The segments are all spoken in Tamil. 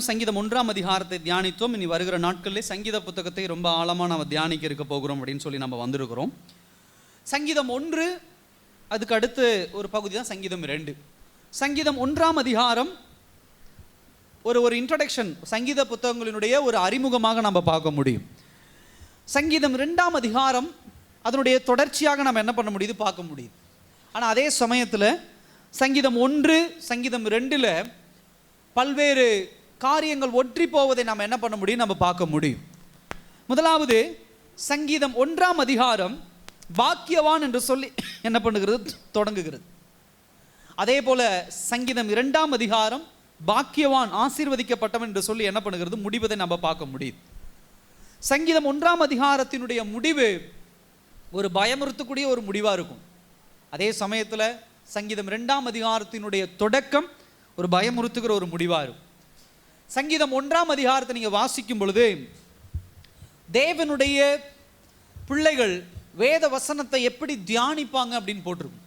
தினம் சங்கீதம் 1ஆம் அதிகாரத்தை தியானித்தோம். இனி வருகிற நாட்களில் சங்கீத புத்தகத்தை ரொம்ப ஆழமாக நம்ம தியானிக்க இருக்க போகிறோம் அப்படின்னு சொல்லி நம்ம வந்திருக்கிறோம். சங்கீதம் 1, அதுக்கு அடுத்து ஒரு பகுதி தான் சங்கீதம் 2. சங்கீதம் 1ஆம் அதிகாரம் ஒரு இன்ட்ரடக்ஷன், சங்கீத புத்தகங்களினுடைய ஒரு அறிமுகமாக நம்ம பார்க்க முடியும். சங்கீதம் 2ஆம் அதிகாரம் அதனுடைய தொடர்ச்சியாக நம்ம என்ன பண்ண முடியுது, பார்க்க முடியுது. ஆனால் அதே சமயத்தில் சங்கீதம் 1, சங்கீதம் 2ல் பல்வேறு காரியங்கள் ஒற்றி போவதை நம்ம என்ன பண்ண முடியும், நம்ம பார்க்க முடியும். முதலாவது சங்கீதம் 1ஆம் அதிகாரம் பாக்கியவான் என்று சொல்லி என்ன பண்ணுகிறது, தொடங்குகிறது. அதே போல சங்கீதம் 2ஆம் அதிகாரம் பாக்கியவான் ஆசீர்வதிக்கப்பட்டவன் என்று சொல்லி என்ன பண்ணுகிறது, முடிவதை நம்ம பார்க்க முடியுது. சங்கீதம் 1ஆம் அதிகாரத்தினுடைய முடிவு ஒரு பயமுறுத்தக்கூடிய ஒரு முடிவாக இருக்கும். அதே சமயத்தில் சங்கீதம் 2ஆம் அதிகாரத்தினுடைய தொடக்கம் ஒரு பயமுறுத்துகிற ஒரு முடிவாக இருக்கும். சங்கீதம் 1ஆம் அதிகாரத்தை நீங்கள் வாசிக்கும் பொழுது தேவனுடைய பிள்ளைகள் வேத வசனத்தை எப்படி தியானிப்பாங்க அப்படின்னு போட்டிருக்கும்.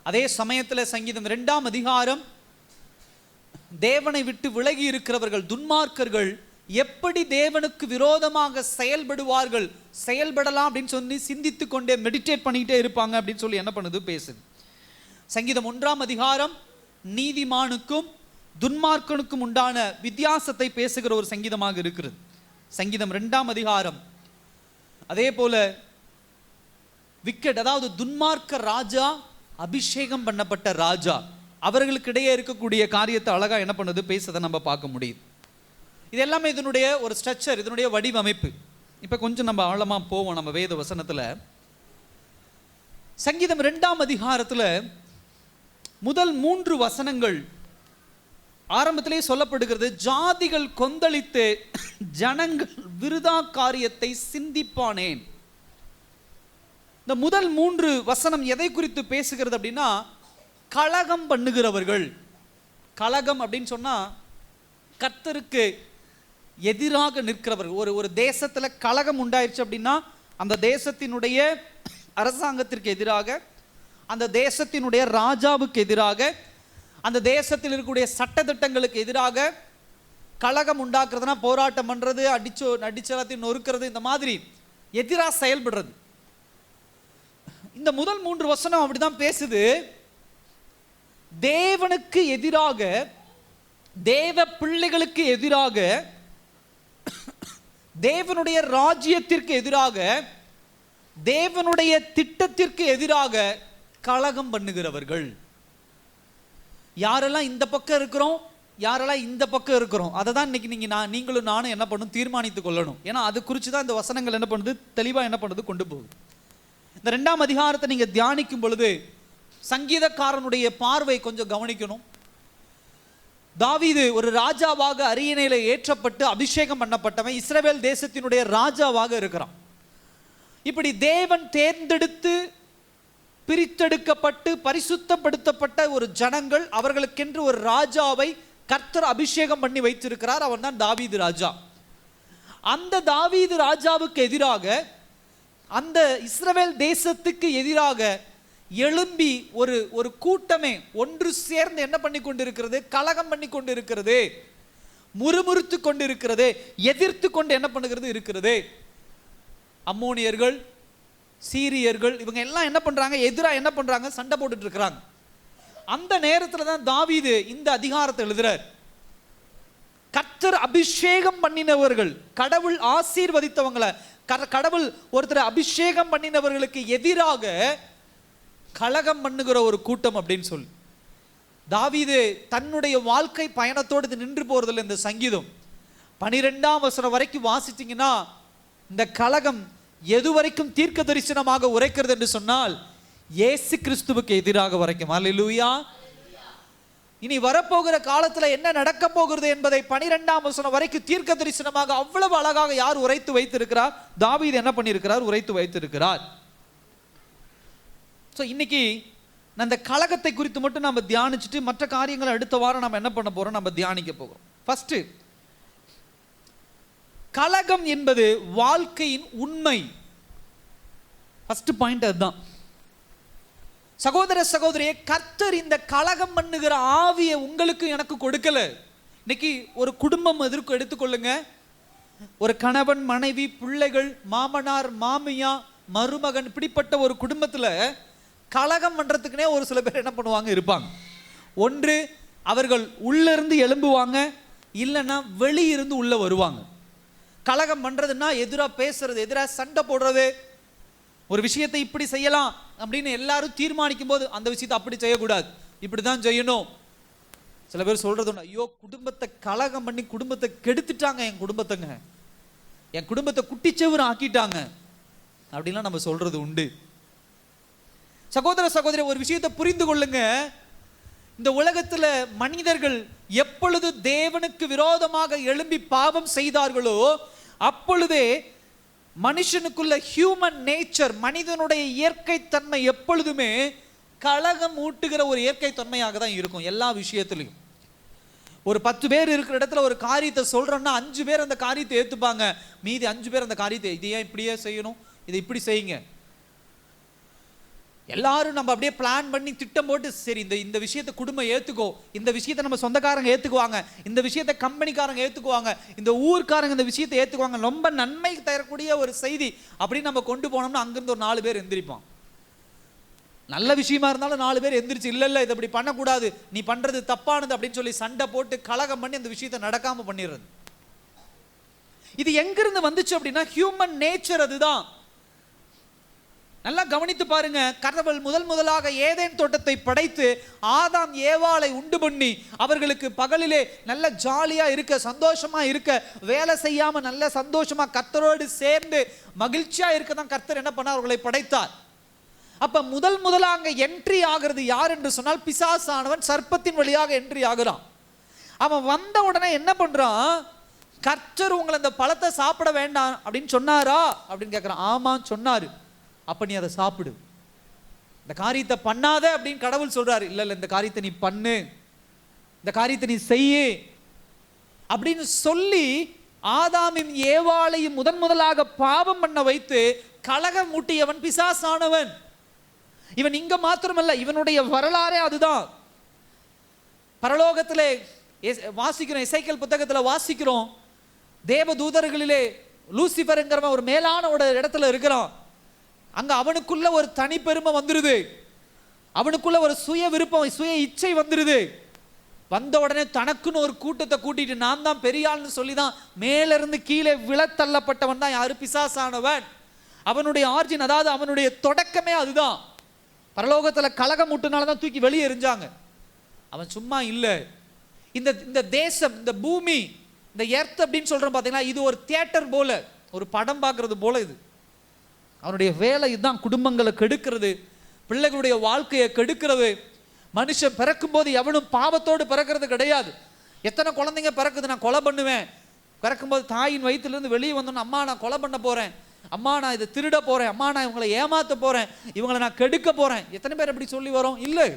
அதே சமயத்தில் சங்கீதம் 2ஆம் அதிகாரம் தேவனை விட்டு விலகி இருக்கிறவர்கள், துன்மார்க்கர்கள் எப்படி தேவனுக்கு விரோதமாக செயல்படலாம் அப்படின்னு சொல்லி சிந்தித்து கொண்டே மெடிடேட் பண்ணிக்கிட்டே இருப்பாங்க அப்படின்னு சொல்லி என்ன பண்ணுது, பேசுது. சங்கீதம் 1ஆம் அதிகாரம் நீதிமானுக்கும் துன்மார்க்கனுக்கும் உண்டான வித்தியாசத்தை பேசுகிற ஒரு சங்கீதமாக இருக்கிறது. சங்கீதம் 2ஆம் அதிகாரம் அதே போல விக்கெட், அதாவது துன்மார்க்க ராஜா, அபிஷேகம் பண்ணப்பட்ட ராஜா, அவர்களுக்கு இடையே இருக்கக்கூடிய காரியத்தை அழகா என்ன பண்ணுது, பேசுறதை நம்ம பார்க்க முடியுது. இது எல்லாமே இதனுடைய ஒரு ஸ்ட்ரக்சர், இதனுடைய வடிவமைப்பு. இப்போ கொஞ்சம் நம்ம ஆழமாக போவோம் நம்ம வேத வசனத்தில். சங்கீதம் 2ஆம் அதிகாரத்தில் முதல் 3 வசனங்கள் ஆரம்பத்திலே சொல்லப்படுகிறது, ஜாதிகள் கொந்தளித்து ஜனங்கள் விருதா காரியத்தை சிந்திப்பானேன். இந்த முதல் 3 வசனம் எதை குறித்து பேசுகிறது அப்படின்னா, கலகம் பண்ணுகிறவர்கள். கலகம் அப்படின்னு சொன்னா கர்த்தருக்கு எதிராக நிற்கிறவர்கள். ஒரு தேசத்தில் கலகம் உண்டாயிருச்சு அப்படின்னா அந்த தேசத்தினுடைய அரசாங்கத்திற்கு எதிராக, அந்த தேசத்தினுடைய ராஜாவுக்கு எதிராக, அந்த தேசத்தில் இருக்கக்கூடிய சட்டத்திட்டங்களுக்கு எதிராக கலகம் உண்டாக்குறதுனா போராட்டம் பண்ணுறது, அடிச்சு எல்லாத்தையும் நொறுக்கிறது, இந்த மாதிரி எதிராக செயல்படுறது. இந்த முதல் 3 வசனம் அப்படிதான் பேசுது. தேவனுக்கு எதிராக, தேவ பிள்ளைகளுக்கு எதிராக, தேவனுடைய ராஜ்யத்திற்கு எதிராக, தேவனுடைய திட்டத்திற்கு எதிராக கலகம் பண்ணுகிறவர்கள். யாரெல்லாம் இந்த பக்கம் இருக்கிறோம், யாரெல்லாம் இந்த பக்கம் இருக்கிறோம், அதை தான் இன்னைக்கு நீங்களும் நானும் என்ன பண்ணணும், தீர்மானித்துக் கொள்ளணும். ஏன்னா அது குறித்து தான் இந்த வசனங்கள் என்ன பண்ணுது, தெளிவாக என்ன பண்ணுது, கொண்டு போகுது. இந்த 2ஆம் அதிகாரத்தை நீங்க தியானிக்கும் பொழுது சங்கீதக்காரனுடைய பார்வை கொஞ்சம் கவனிக்கணும். தாவீது ஒரு ராஜாவாக அரியணையில ஏற்றப்பட்டு அபிஷேகம் பண்ணப்பட்டவன், இஸ்ரவேல் தேசத்தினுடைய ராஜாவாக இருக்கிறான். இப்படி தேவன் தேர்ந்தெடுத்து பிரித்தெடுக்கப்பட்டு பரிசுத்தப்படுத்தப்பட்ட ஒரு ஜனங்கள், அவர்களுக்கென்று ஒரு ராஜாவை கர்த்தர் அபிஷேகம் பண்ணி வைத்திருக்கிறார். அவன் தான் தாவீது ராஜா. அந்த தாவீது ராஜாவுக்கு எதிராக, அந்த இஸ்ரவேல் தேசத்துக்கு எதிராக எழும்பி ஒரு கூட்டமே ஒன்று சேர்ந்து என்ன பண்ணி கொண்டிருக்கிறது, கலகம் பண்ணி கொண்டிருக்கிறது, முறுமுறுத்து கொண்டு இருக்கிறது, எதிர்த்து கொண்டு என்ன பண்ணுகிறது இருக்கிறது. அம்மோனியர்கள், சீரியர்கள், இவங்க எல்லாம் என்ன பண்றாங்க, எதிராக என்ன பண்றாங்க, சண்டை போட்டுட்டு இருக்கிறாங்க. அந்த நேரத்தில் தான் தாவீது இந்த அதிகாரத்தை எழுதுறார். கர்த்தர் அபிஷேகம் பண்ணினவர்கள், கடவுள் ஆசீர்வதித்தவங்களை, கடவுள் ஒருத்தர் அபிஷேகம் பண்ணினவர்களுக்கு எதிராக கலகம் பண்ணுகிற ஒரு கூட்டம் அப்படின்னு சொல்லி தாவீது தன்னுடைய வாழ்க்கை பயணத்தோடு நின்று போறதில்லை. இந்த சங்கீதம் 12ஆம் வசனம் வரைக்கும் வாசித்தீங்கன்னா இந்த கலகம் எது வரைக்கும் தீர்க்க தரிசனமாக உரைக்கிறது என்று சொன்னால் இயேசு கிறிஸ்துவுக்கு எதிராக வரைக்கும். அல்லேலூயா. இனி வரப்போகிற காலத்தில் என்ன நடக்க போகிறது என்பதை 12ஆம் வசனம் வரைக்கும் தீர்க்க தரிசனமாக அவ்வளவு அழகாக யார் உரைத்து வைத்திருக்கிறார், தாவீது என்ன பண்ணியிருக்கிறார், உரைத்து வைத்திருக்கிறார். ஸோ இன்னைக்கு அந்த கலகத்தை குறித்து மட்டும் நம்ம தியானிச்சுட்டு மற்ற காரியங்களை அடுத்த வாரம் நம்ம என்ன பண்ண போறோம், நம்ம தியானிக்க போகிறோம். ஃபர்ஸ்ட், கலகம் என்பது வாழ்க்கையின் உண்மை. ஃபர்ஸ்ட் பாயிண்ட் அதுதான். சகோதர சகோதரியே, கர்த்தர் இந்த கலகம் பண்ணுகிற ஆவியை உங்களுக்கு எனக்கு கொடுக்கல. இன்னைக்கு ஒரு குடும்பம் எடுத்துக்கொள்ளுங்க. ஒரு கணவன், மனைவி, பிள்ளைகள், மாமனார், மாமியா, மருமகன், இப்படிப்பட்ட ஒரு குடும்பத்துல கலகம் பண்றதுக்குனே ஒரு சில பேர் என்ன பண்ணுவாங்க இருப்பாங்க. ஒன்று அவர்கள் உள்ள இருந்து எழும்புவாங்க, இல்லைன்னா வெளியிருந்து உள்ள வருவாங்க. கலகம் பண்றதுன்னா எதிராக பேசுறது, எதிராக சண்டை போடுறது, ஒரு விஷயத்தை இப்படி செய்யலாம் அப்படின்னு எல்லாரும் தீர்மானிக்கும் போது அந்த விஷயத்தை அப்படி செய்யக்கூடாது, இப்படிதான் செய்யணும். சில பேர் சொல்றது உண்டு, ஐயோ குடும்பத்தை கலகம் பண்ணி குடும்பத்தை கெடுத்துட்டாங்க, என் குடும்பத்தை குட்டிச்செவரு ஆக்கிட்டாங்க அப்படின்லாம் நம்ம சொல்றது உண்டு. சகோதர சகோதரி, ஒரு விஷயத்தை புரிந்து கொள்ளுங்க. இந்த உலகத்துல மனிதர்கள் எப்பொழுது தேவனுக்கு விரோதமாக எழும்பி பாவம் செய்தார்களோ அப்பொழுதே மனுஷனுக்குள்ள ஹியூமன் நேச்சர், மனிதனுடைய இயற்கை தன்மை எப்பொழுதுமே கலகம் ஊட்டுகிற ஒரு இயற்கை தன்மையாக தான் இருக்கும். எல்லா விஷயத்திலையும் ஒரு 10 பேர் இருக்கிற இடத்துல ஒரு காரியத்தை சொல்றோம்னா 5 பேர் அந்த காரியத்தை ஏத்துப்பாங்க, மீதி 5 பேர் அந்த காரியத்தை இதை ஏன் இப்படியே செய்யணும், இதை இப்படி செய்யுங்க. எல்லாரும் நம்ம அப்படியே பிளான் பண்ணி திட்டம் போட்டு, சரி இந்த விஷயத்தை குடும்பம் ஏத்துக்கோ, இந்த விஷயத்தை நம்ம சொந்தக்காரங்க ஏத்துக்குவாங்க, இந்த விஷயத்தை கம்பெனிக்காரங்க ஏத்துக்குவாங்க, இந்த ஊர்க்காரங்க இந்த விஷயத்தை ஏத்துக்குவாங்க, ரொம்ப நன்மை தரக்கூடிய ஒரு செய்தி அப்படின்னு நம்ம கொண்டு போனோம்னா அங்கிருந்து ஒரு 4 பேர் எந்திரிப்பான். நல்ல விஷயமா இருந்தாலும் 4 பேர் எந்திரிச்சு இல்ல இதை அப்படி பண்ணக்கூடாது, நீ பண்றது தப்பானது அப்படின்னு சொல்லி சண்டை போட்டு கலகம் பண்ணி அந்த விஷயத்தை நடக்காம பண்ணிடுறது. இது எங்கிருந்து வந்துச்சு அப்படின்னா ஹியூமன் நேச்சர். அதுதான் நல்லா கவனித்து பாருங்க. கடவுள் முதலாக ஏதேன் தோட்டத்தை படைத்து ஆதாம் ஏவாளை உண்டு பண்ணி அவர்களுக்கு பகலிலே நல்ல ஜாலியா இருக்க, சந்தோஷமா இருக்க, வேலை செய்யாம நல்ல சந்தோஷமா கர்த்தரோடு சேர்ந்து மகிழ்ச்சியா இருக்க தான் கர்த்தர் என்ன பண்ணார், அவர்களை படைத்தார். அப்ப முதலாக என்ட்ரி ஆகிறது யார் என்று சொன்னால் பிசாசானவன் சர்ப்பத்தின் வழியாக என்ட்ரி ஆகிறான். அவன் வந்த உடனே என்ன பண்றான், கர்த்தர் உங்களை இந்த பழத்தை சாப்பிட வேண்டாம் அப்படின்னு சொன்னாரா அப்படின்னு கேட்கிறான். ஆமான்னு சொன்னாரு. அப்ப நீ அதை சாப்பிடு, இந்த காரியத்தை பண்ணாத அப்படின்னு கடவுள் சொல்றாரு. இல்ல இந்த காரியத்தை நீ பண்ணு, இந்த காரியத்தை நீ செய்யு அப்படின்னு சொல்லி ஆதாமின் ஏவாளையும் முதலாக பாவம் பண்ண வைத்து கலகம் மூட்டியவன் பிசாசானவன். இவன் இங்க மாத்திரமல்ல, இவனுடைய வரலாறே அதுதான். பரலோகத்திலே வாசிக்கிறோம், எசேக்கியேல் புத்தகத்துல வாசிக்கிறோம், தேவதூதர்களிலே லூசிபர்ங்கிறவன் ஒரு மேலான ஒரு இடத்துல இருக்கிறான். அங்க அவனுக்குள்ள ஒரு தனி பெருமை வந்துருது, அவனுக்குள்ள ஒரு சுய விருப்பம், சுய இச்சை வந்துருது. வந்த உடனே தனக்குன்னு ஒரு கூட்டத்தை கூட்டிட்டு நான் தான் பெரிய ஆள்னு சொல்லிதான் மேல இருந்து கீழே விழத்தள்ளப்பட்டவன் தான் யாரு, பிசாசானவன். அவனுடைய ஆர்ஜின், அதாவது அவனுடைய தொடக்கமே அதுதான். பரலோகத்துல கலகம் முட்டுனாலதான் தூக்கி வெளியே எறிஞ்சாங்க. அவன் சும்மா இல்ல. இந்த தேசம், இந்த பூமி, இந்த எர்த் அப்படின்னு சொல்றோம் பாத்தீங்களா, இது ஒரு தியேட்டர் போல, ஒரு படம் பார்க்கறது போல. இது அவனுடைய வேலை இதுதான், குடும்பங்களை கெடுக்கிறது, பிள்ளைகளுடைய வாழ்க்கையை கெடுக்கிறது. மனுஷன் பிறக்கும் போது எவனும் பாவத்தோடு பிறக்கிறது கிடையாது. எத்தனை குழந்தைங்க பிறக்குது, நான் கொலை பண்ணுவேன், பிறக்கும்போது தாயின் வயிற்றுலேருந்து வெளியே வந்தோன்னு அம்மா நான் கொலை பண்ண போறேன், அம்மா நான் இதை திருட போறேன், அம்மா நான் இவங்களை ஏமாத்த போறேன், இவங்களை நான் கெடுக்க போறேன். எத்தனை பேர் அப்படி சொல்லி வரோம்? இல்லை,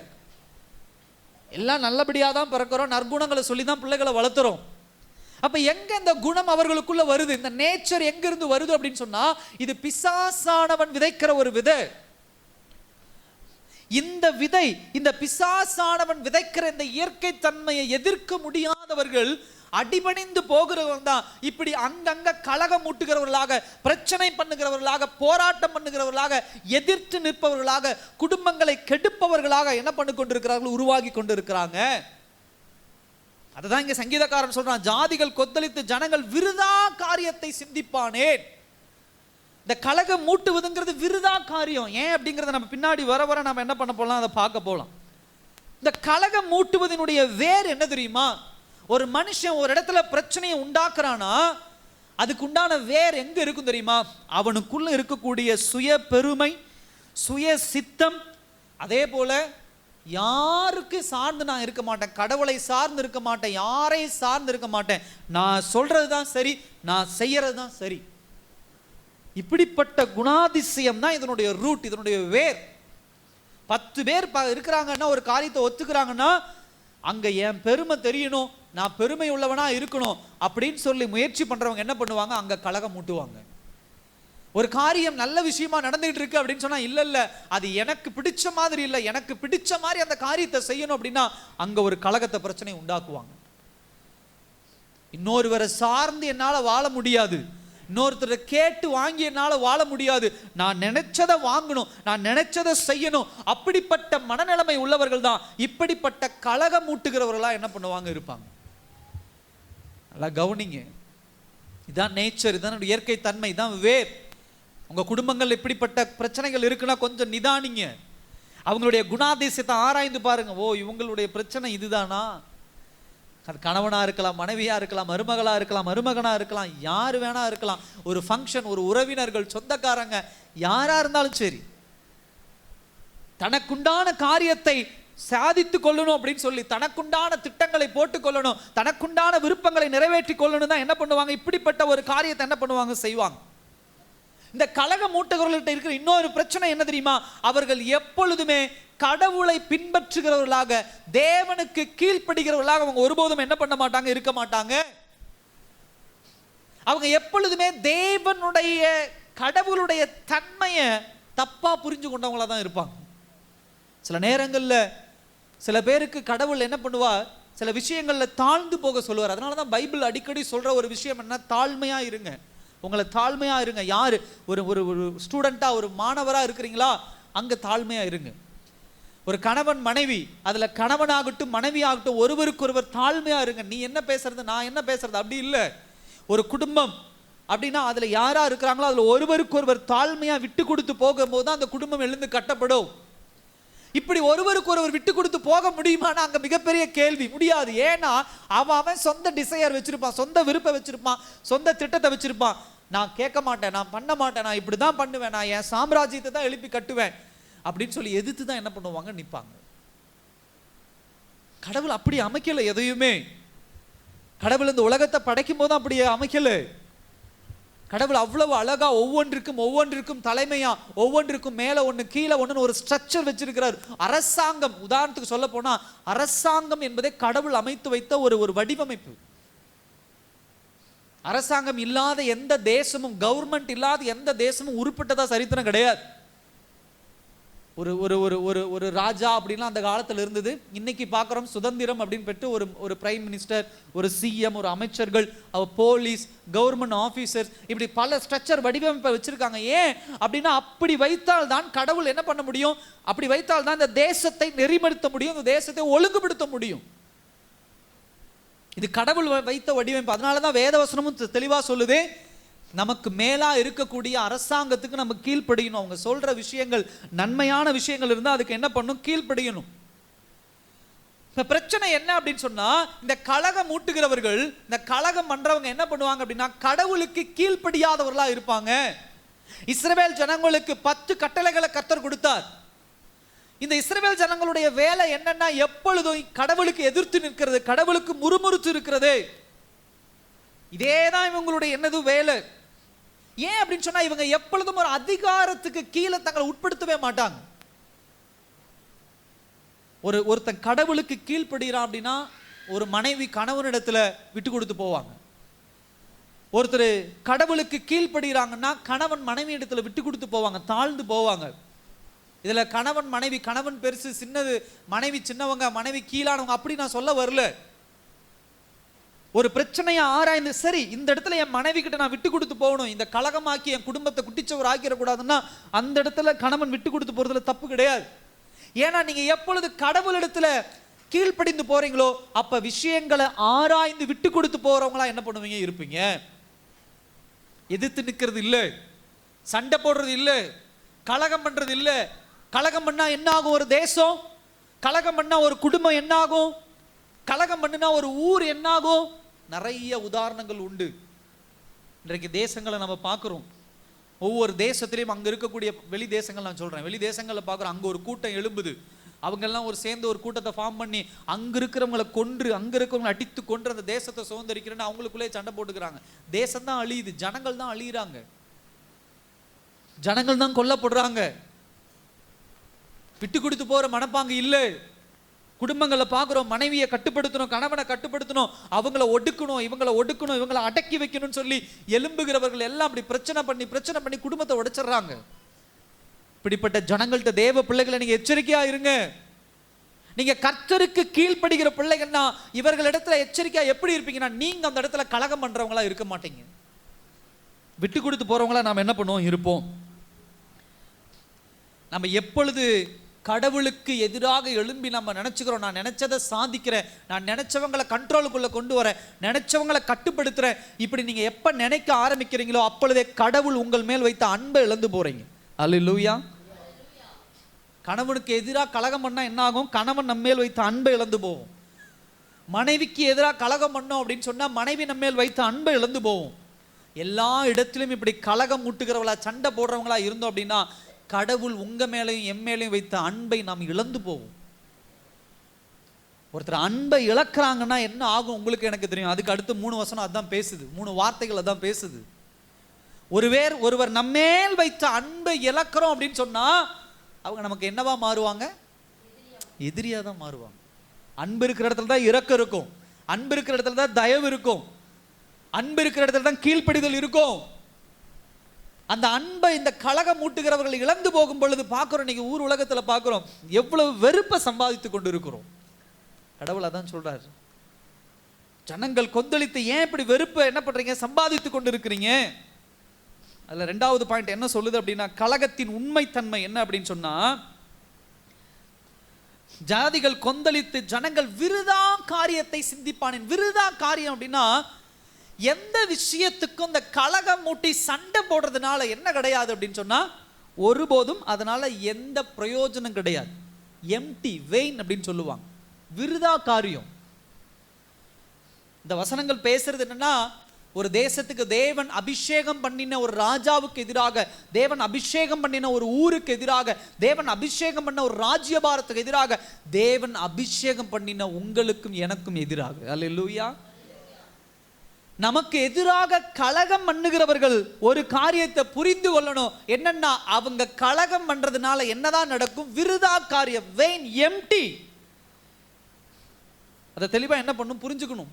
எல்லாம் நல்லபடியாக தான் பிறக்கிறோம், நற்குணங்களை சொல்லி தான் பிள்ளைகளை வளர்த்துறோம். அப்ப எங்க இந்த குணம் அவர்களுக்குள்ள வருது, இந்த நேச்சர் எங்க இருந்து வருது அப்படின்னு சொன்னா இது பிசாசானவன் விதைக்கிற ஒரு விதை. இந்த விதை, இந்த பிசாசானவன் விதைக்கிற இந்த இயற்கை தன்மையை எதிர்க்க முடியாதவர்கள், அடிபணிந்து போகிறவங்க தான் இப்படி அங்கங்க கலகம் மூட்டுகிறவர்களாக, பிரச்சனை பண்ணுகிறவர்களாக, போராட்டம் பண்ணுகிறவர்களாக, எதிர்த்து நிற்பவர்களாக, குடும்பங்களை கெடுப்பவர்களாக என்ன பண்ணி கொண்டிருக்கிறார்கள், உருவாகி கொண்டிருக்கிறாங்க. அதுதான் இங்க சங்கீதக்காரன் சொல்றான், ஜாதிகள் கொத்தளித்து ஜனங்கள் விருதா காரியத்தை சிந்திப்பானேன். இந்த கலகம் மூட்டுவதுங்கிறது விருதா காரியம். ஏன் அப்படிங்கறத நம்ம பின்னாடி வர நம்ம என்ன பண்ண போலாம், அதை பார்க்க போலாம். இந்த கலகம் மூட்டுவதனுடைய வேர் என்ன தெரியுமா? ஒரு மனுஷன் ஒரு இடத்துல பிரச்சனையை உண்டாக்குறானா அதுக்கு உண்டான வேர் எங்க இருக்கும் தெரியுமா? அவனுக்குள்ள இருக்கக்கூடிய சுய பெருமை, சுய சித்தம். அதே போல யாருக்கு சார்ந்து நான் இருக்க மாட்டேன், கடவுளை சார்ந்து இருக்க மாட்டேன், யாரையும் சார்ந்து இருக்க மாட்டேன், நான் சொல்றது தான் சரி, நான் செய்யறது தான் சரி. இப்படிப்பட்ட குணாதிசயம் தான் இதனுடைய ரூட், இதனுடைய வேர். 10 பேர் இருக்கிறாங்கன்னா, ஒரு காரியத்தை ஒத்துக்கிறாங்கன்னா, அங்க என் பெருமை தெரியணும், நான் பெருமை உள்ளவனா இருக்கணும் அப்படின்னு சொல்லி முயற்சி பண்றவங்க என்ன பண்ணுவாங்க, அங்க கலகம் மூட்டுவாங்க. ஒரு காரியம் நல்ல விஷயமா நடந்துகிட்டு இருக்கு அப்படின்னு சொன்னா, இல்ல அது எனக்கு பிடிச்ச மாதிரி இல்லை, எனக்கு பிடிச்ச மாதிரி அந்த காரியத்தை செய்யணும் அப்படின்னா அங்க ஒரு கலகத்தை, பிரச்சனை உண்டாக்குவாங்க. இன்னொருவரை சார்ந்து என்னால வாழ முடியாது, இன்னொருத்தரை கேட்டு வாங்கி என்னால வாழ முடியாது, நான் நினைச்சதை வாங்கணும், நான் நினைச்சதை செய்யணும். அப்படிப்பட்ட மனநிலைமை உள்ளவர்கள் தான் இப்படிப்பட்ட கலகம் மூட்டுகிறவர்களா என்ன பண்ணுவாங்க இருப்பாங்க. நல்லா கவனிங்க, இதான் நேச்சர், இதான் இயற்கை தன்மை, இதான் வேர். உங்க குடும்பங்கள் இப்படிப்பட்ட பிரச்சனைகள் இருக்குன்னா கொஞ்சம் நிதானிங்க, அவங்களுடைய குணாதிசயத்தை ஆராய்ந்து பாருங்க. ஓ, இவங்களுடைய பிரச்சனை இதுதானா? கணவனா இருக்கலாம், மனைவியா இருக்கலாம், மருமகளா இருக்கலாம், மருமகனா இருக்கலாம், யாரு வேணா இருக்கலாம். ஒரு ஃபங்க்ஷன், ஒரு உறவினர்கள், சொந்தக்காரங்க, யாரா இருந்தாலும் சரி, தனக்குண்டான காரியத்தை சாதித்து கொள்ளணும் அப்படின்னு சொல்லி தனக்குண்டான திட்டங்களை போட்டுக் கொள்ளணும், தனக்குண்டான விருப்பங்களை நிறைவேற்றி கொள்ளணும் தான் என்ன பண்ணுவாங்க, இப்படிப்பட்ட ஒரு காரியத்தை என்ன பண்ணுவாங்க, செய்வாங்க. இந்த கலக மூட்டவர்கள்ட்ட இருக்கிற இன்னொரு பிரச்சனை என்ன தெரியுமா? அவர்கள் எப்பொழுதுமே கடவுளை பின்பற்றுகிறவர்களாக, தேவனுக்கு கீழ்ப்படுகிறவர்களாக அவங்க ஒருபோதும் என்ன பண்ண மாட்டாங்க, இருக்க மாட்டாங்க. அவங்க எப்பொழுதுமே தேவனுடைய கடவுளுடைய தன்மையை தப்பா புரிஞ்சு கொண்டவங்களா தான் இருப்பாங்க. சில நேரங்கள்ல சில பேருக்கு கடவுள் என்ன பண்ணுவா, சில விஷயங்கள்ல தாழ்ந்து போக சொல்லுவார். அதனாலதான் பைபிள் அடிக்கடி சொல்ற ஒரு விஷயம் என்ன, தாழ்மையா இருங்க, உங்களை தாழ்மையா இருங்க. யாரு ஒரு ஒரு ஸ்டூடெண்டா, ஒரு மாணவரா இருக்கிறீங்களா, அங்க தாழ்மையா இருங்க. ஒரு கணவன் மனைவி, அதுல கணவனாகட்டும் மனைவி ஆகட்டும், ஒருவருக்கு ஒருவர் தாழ்மையா இருங்க. நீ என்ன பேசுறது, நான் என்ன பேசுறது, அப்படி இல்லை. ஒரு குடும்பம் அப்படின்னா அதுல யாரா இருக்கிறாங்களோ அதுல ஒருவருக்கு ஒருவர் தாழ்மையா விட்டு கொடுத்து போகும்போது தான் அந்த குடும்பம் எழுந்து கட்டப்படும். இப்படி ஒருவருக்கு ஒருவர் விட்டு கொடுத்து போக முடியுமானா அங்க மிகப்பெரிய கேள்வி. முடியாது. ஏன்னா அவன் சொந்த டிசையர் வச்சிருப்பான், சொந்த விருப்பம் வச்சிருப்பான், சொந்த திட்டத்தை வச்சிருப்பான். நான் கேட்க மாட்டேன், நான் பண்ண மாட்டேன், நான் இப்படிதான் பண்ணுவேன், நான் என் சாம்ராஜ்யத்தை தான் எழுப்பி கட்டுவேன் அப்படின்னு சொல்லி எதிர்த்து தான் என்ன பண்ணுவாங்க, நிற்பாங்க. கடவுள் அப்படி அமைக்கல எதையுமே. கடவுள் இந்த உலகத்தை படைக்கும் போது அப்படியே அமைக்கல. கடவுள் அவ்வளவு அழகா ஒவ்வொன்றிற்கும் தலைமையா, ஒவ்வொன்றிற்கும் மேல ஒண்ணு கீழே ஒண்ணு ஒரு ஸ்ட்ரக்சர் வச்சிருக்கிறார். அரசாங்கம், உதாரணத்துக்கு சொல்ல போனா அரசாங்கம் என்பதை கடவுள் அமைத்து வைத்த ஒரு வடிவமைப்பு. அரசாங்கம் இல்லாத எந்த தேசமும், கவர்மெண்ட் இல்லாத எந்த தேசமும் உருப்பட்டதா சரித்திரம் கிடையாது. ஒரு ஒரு ஒரு ஒரு ஒரு ராஜா அப்படின்னா அந்த காலத்தில் இருந்தது. இன்னைக்கு பார்க்குறோம் சுதந்திரம் அப்படின்னு பெற்று ஒரு பிரைம் மினிஸ்டர், ஒரு சிஎம், ஒரு அமைச்சர்கள், போலீஸ், கவர்மெண்ட் ஆஃபீஸர்ஸ், இப்படி பல ஸ்ட்ரக்சர் வடிவமைப்பை வச்சிருக்காங்க. ஏன் அப்படின்னா அப்படி வைத்தால் தான் கடவுள் என்ன பண்ண முடியும், அப்படி வைத்தால் தான் இந்த தேசத்தை நெறிப்படுத்த முடியும், இந்த தேசத்தை ஒழுங்குபடுத்த முடியும். இது கடவுள் வைத்த வடிவமைப்பு. அதனால தான் வேதவசனமும் தெளிவாக சொல்லுது, நமக்கு மேலா இருக்கக்கூடிய அரசாங்கத்துக்கு நம்ம கீழ்ப்படியணும். அவங்க சொல்ற விஷயங்கள் நன்மையான விஷயங்கள் இருந்தால் அதுக்கு என்ன பண்ணணும், கீழ்ப்படியணும். இப்ப பிரச்சனை என்ன அப்படின்னு சொன்னா, இந்த கலகம் மூட்டுகிறவர்கள், இந்த கலகம் பண்றவங்க என்ன பண்ணுவாங்க அப்படின்னா கடவுளுக்கு கீழ்ப்படியாதவர்களா இருப்பாங்க. இஸ்ரவேல் ஜனங்களுக்கு 10 கட்டளைகளை கர்த்தர் கொடுத்தார். இந்த இஸ்ரவேல் ஜனங்களுடைய வேலை என்னன்னா எப்பொழுதும் கடவுளுக்கு எதிர்த்து நிற்கிறது, கடவுளுக்கு முறுமுறுத்து இருக்கிறது. இதேதான் இவங்களுடைய என்னது வேலை. ஏன் அப்படின்னு சொன்னா இவங்க எப்பொழுதும் ஒரு அதிகாரத்துக்கு கீழே தங்களை உட்படுத்தவே மாட்டாங்க. ஒருத்தன் கடவுளுக்கு கீழ்ப்படுகிறான் அப்படின்னா ஒரு மனைவி கணவனிடத்துல விட்டு கொடுத்து போவாங்க. ஒருத்தர் கடவுளுக்கு கீழ்ப்படுகிறாங்கன்னா கணவன் மனைவி இடத்துல விட்டு கொடுத்து போவாங்க, தாழ்ந்து போவாங்க. இதுல கணவன் மனைவி, கணவன் பெருசு சின்னது, மனைவி சின்னவங்க, மனைவி கீழானவங்க அப்படி நான் சொல்ல வரல. ஒரு பிரச்சனையை ஆராய்ந்து, சரி இந்த இடத்துல என் மனைவி கிட்ட நான் விட்டு கொடுத்து போகணும், இந்த கலகமாக்கி என் குடும்பத்தை குட்டிச்சவர் ஆக்கிடக்கூடாதுன்னா அந்த இடத்துல கணவன் விட்டு கொடுத்து போறதுல தப்பு கிடையாது. ஏன்னா நீங்க எப்பொழுது கடவுள் இடத்துல கீழ்ப்படிந்து போறீங்களோ அப்ப விஷயங்களை ஆராய்ந்து விட்டு கொடுத்து போறவங்களா என்ன பண்ணுவீங்க, இருப்பீங்க. எதிர்த்து நிற்கிறது இல்லை, சண்டை போடுறது இல்லை, கலகம் பண்றது இல்லை. கலகம் பண்ணா என்ன ஆகும் ஒரு தேசம், கலகம் பண்ணா ஒரு குடும்பம் என்ன ஆகும், கலகம் பண்ணுனா ஒரு ஊர் என்ன ஆகும். நிறைய உதாரணங்கள் உண்டு. இன்றைக்கு தேசங்களை நம்ம பார்க்குறோம். ஒவ்வொரு தேசத்திலையும் அங்கே இருக்கக்கூடிய வெளி தேசங்கள், நான் சொல்கிறேன் வெளி தேசங்களில் பார்க்குறோம், அங்கே ஒரு கூட்டம் எழும்புது. அவங்கெல்லாம் ஒரு சேர்ந்து ஒரு கூட்டத்தை ஃபார்ம் பண்ணி அங்கே இருக்கிறவங்களை கொன்று, அங்கே இருக்கிறவங்களை அடித்து கொன்று அந்த தேசத்தை சுதந்திரிக்கிறேன்னு அவங்களுக்குள்ளே சண்டை போட்டுக்கிறாங்க. தேசம் தான் அழியுது, ஜனங்கள் தான் அழியிறாங்க, ஜனங்கள் தான் கொல்லப்படுறாங்க. விட்டு கொடுத்து போகிற மனப்பாங்கு இல்லை. குடும்பங்களை பார்க்குறோம், மனைவியை கட்டுப்படுத்தணும், கணவனை கட்டுப்படுத்தணும், அவங்கள ஒடுக்கணும், இவங்களை ஒடுக்கணும், இவங்களை அடக்கி வைக்கணும்னு சொல்லி எலும்புகிறவர்கள் எல்லாம் அப்படி பிரச்சனை பண்ணி குடும்பத்தை உடைச்சிடறாங்க. இப்படிப்பட்ட ஜனங்கள்ட்ட தேவ பிள்ளைகளை நீங்க எச்சரிக்கையா இருங்க. நீங்க கர்த்தருக்கு கீழ்ப்படுகிற பிள்ளைகள்னா இவர்களிடத்துல எச்சரிக்கையா எப்படி இருப்பீங்கன்னா, நீங்க அந்த இடத்துல கலகம் பண்றவங்களா இருக்க மாட்டீங்க. விட்டு கொடுத்து போறவங்களா நாம் என்ன பண்ணுவோம், இருப்போம். நம்ம எப்பொழுது கடவுளுக்கு எதிராக எழும்பி நம்ம நினைச்சுக்கிறோம், நான் நினைச்சதை சாதிக்கிறேன், நான் நினைச்சவங்களை கண்ட்ரோலுக்குள்ள கொண்டு வரேன், நினைச்சவங்களை கட்டுப்படுத்துறேன், இப்படி நீங்க எப்ப நினைக்க ஆரம்பிக்கிறீங்களோ அப்பொழுதே கடவுள் உங்கள் மேல் வைத்த அன்பை இழந்து போறீங்க. அல்லேலூயா. கணவனுக்கு எதிராக கலகம் பண்ணா என்ன ஆகும்? கணவன் நம்மேல் வைத்த அன்பை இழந்து போகும். மனைவிக்கு எதிராக கலகம் பண்ணோம் அப்படின்னு சொன்னா மனைவி நம்மேல் வைத்த அன்பை இழந்து போகும். எல்லா இடத்திலும் இப்படி கலகம் முட்டுகிறவங்களா, சண்டை போடுறவங்களா இருந்தோம் அப்படின்னா கடவுள் உங்க மேலையும் எம் மேலையும் வைத்த அன்பை நாம் இழந்து போவோம். ஒருத்தர் அன்பை இழக்கிறாங்கன்னா என்ன ஆகும் உங்களுக்கு எனக்கு தெரியும். அதுக்கு அடுத்து 3 வசனம் அதான் பேசுது, 3 வார்த்தைகள் அதான் பேசுது. ஒருவர் நம்மேல் வைத்த அன்பை இழக்கிறோம் அப்படின்னு சொன்னா அவங்க நமக்கு என்னவா மாறுவாங்க? எதிரியா தான் மாறுவாங்க. அன்பு இருக்கிற இடத்துல தான் இரக்கம் இருக்கும், அன்பு இருக்கிற இடத்துல தான் தயவு இருக்கும், அன்பு இருக்கிற இடத்துல தான் கீழ்ப்படிதல் இருக்கும். அந்த அன்பை இந்த கலகம் மூட்டுகிறவர்கள் இழந்து போகும் பொழுது பார்க்கிறோம், இன்னைக்கு ஊர் உலகத்துல பார்க்கிறோம் எவ்வளவு வெறுப்பை சம்பாதித்து கொண்டு இருக்கிறோம். கடவுள் அதான் சொல்றாரு, ஜனங்கள் கொந்தளித்து ஏன் இப்படி வெறுப்பை என்ன பண்றீங்க, சம்பாதித்து கொண்டு இருக்கிறீங்க. அதுல 2வது பாயிண்ட் என்ன சொல்லுது அப்படின்னா, கலகத்தின் உண்மைத்தன்மை என்ன அப்படின்னு சொன்னா, ஜாதிகள் கொந்தளித்து ஜனங்கள் விருதா காரியத்தை சிந்திப்பானேன். விருதா காரியம் அப்படின்னா எந்த விஷயத்துக்கும் இந்த கலகம் மூட்டி சண்டை போடுறதுனால என்ன கிடையாது அப்படின்னு சொன்னா, ஒருபோதும் அதனால எந்த பிரயோஜனம் கிடையாது. எம்டி வெயின் அப்படின்னு சொல்லுவாங்க, விருதா காரியம். இந்த வசனங்கள் பேசுறது என்னன்னா, ஒரு தேசத்துக்கு தேவன் அபிஷேகம் பண்ணின ஒரு ராஜாவுக்கு எதிராக, தேவன் அபிஷேகம் பண்ணின ஒரு ஊருக்கு எதிராக, தேவன் அபிஷேகம் பண்ண ஒரு ராஜ்யபாரத்துக்கு எதிராக, தேவன் அபிஷேகம் பண்ணின உங்களுக்கும் எனக்கும் எதிராக. அல்லேலூயா. நமக்கு எதிராக கலகம் பண்ணுகிறவர்கள் ஒரு காரியத்தை புரிந்து கொள்ளணும். என்னன்னா, அவங்க கலகம் பண்றதுனால என்னதான் நடக்கும்? விருதா காரியம், வெயின், எம்டி. அதை தெளிவா என்ன பண்ணும், புரிஞ்சுக்கணும்.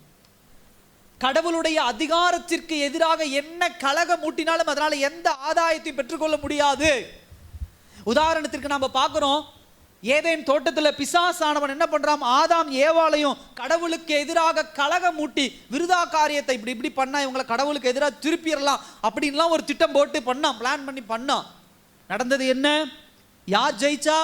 கடவுளுடைய அதிகாரத்திற்கு எதிராக என்ன கலகம் மூட்டினாலும் அதனால எந்த ஆதாயத்தையும் பெற்றுக்கொள்ள முடியாது. உதாரணத்திற்கு நாம பார்க்கிறோம், ஏதேன் தோட்டத்தில் பிசாசானவன் என்ன பண்றான், ஆதாம் ஏவாளையும் கடவுளுக்கு எதிராக கலகம் மூட்டி விருதா காரியத்தை இப்படி இப்படி பண்ணா இவங்களை கடவுளுக்கு எதிராக திருப்பிடலாம் அப்படின்லாம் ஒரு திட்டம் போட்டு பண்ணான், பிளான் பண்ணி பண்ணான். நடந்தது என்ன? யார் ஜெயிச்சா?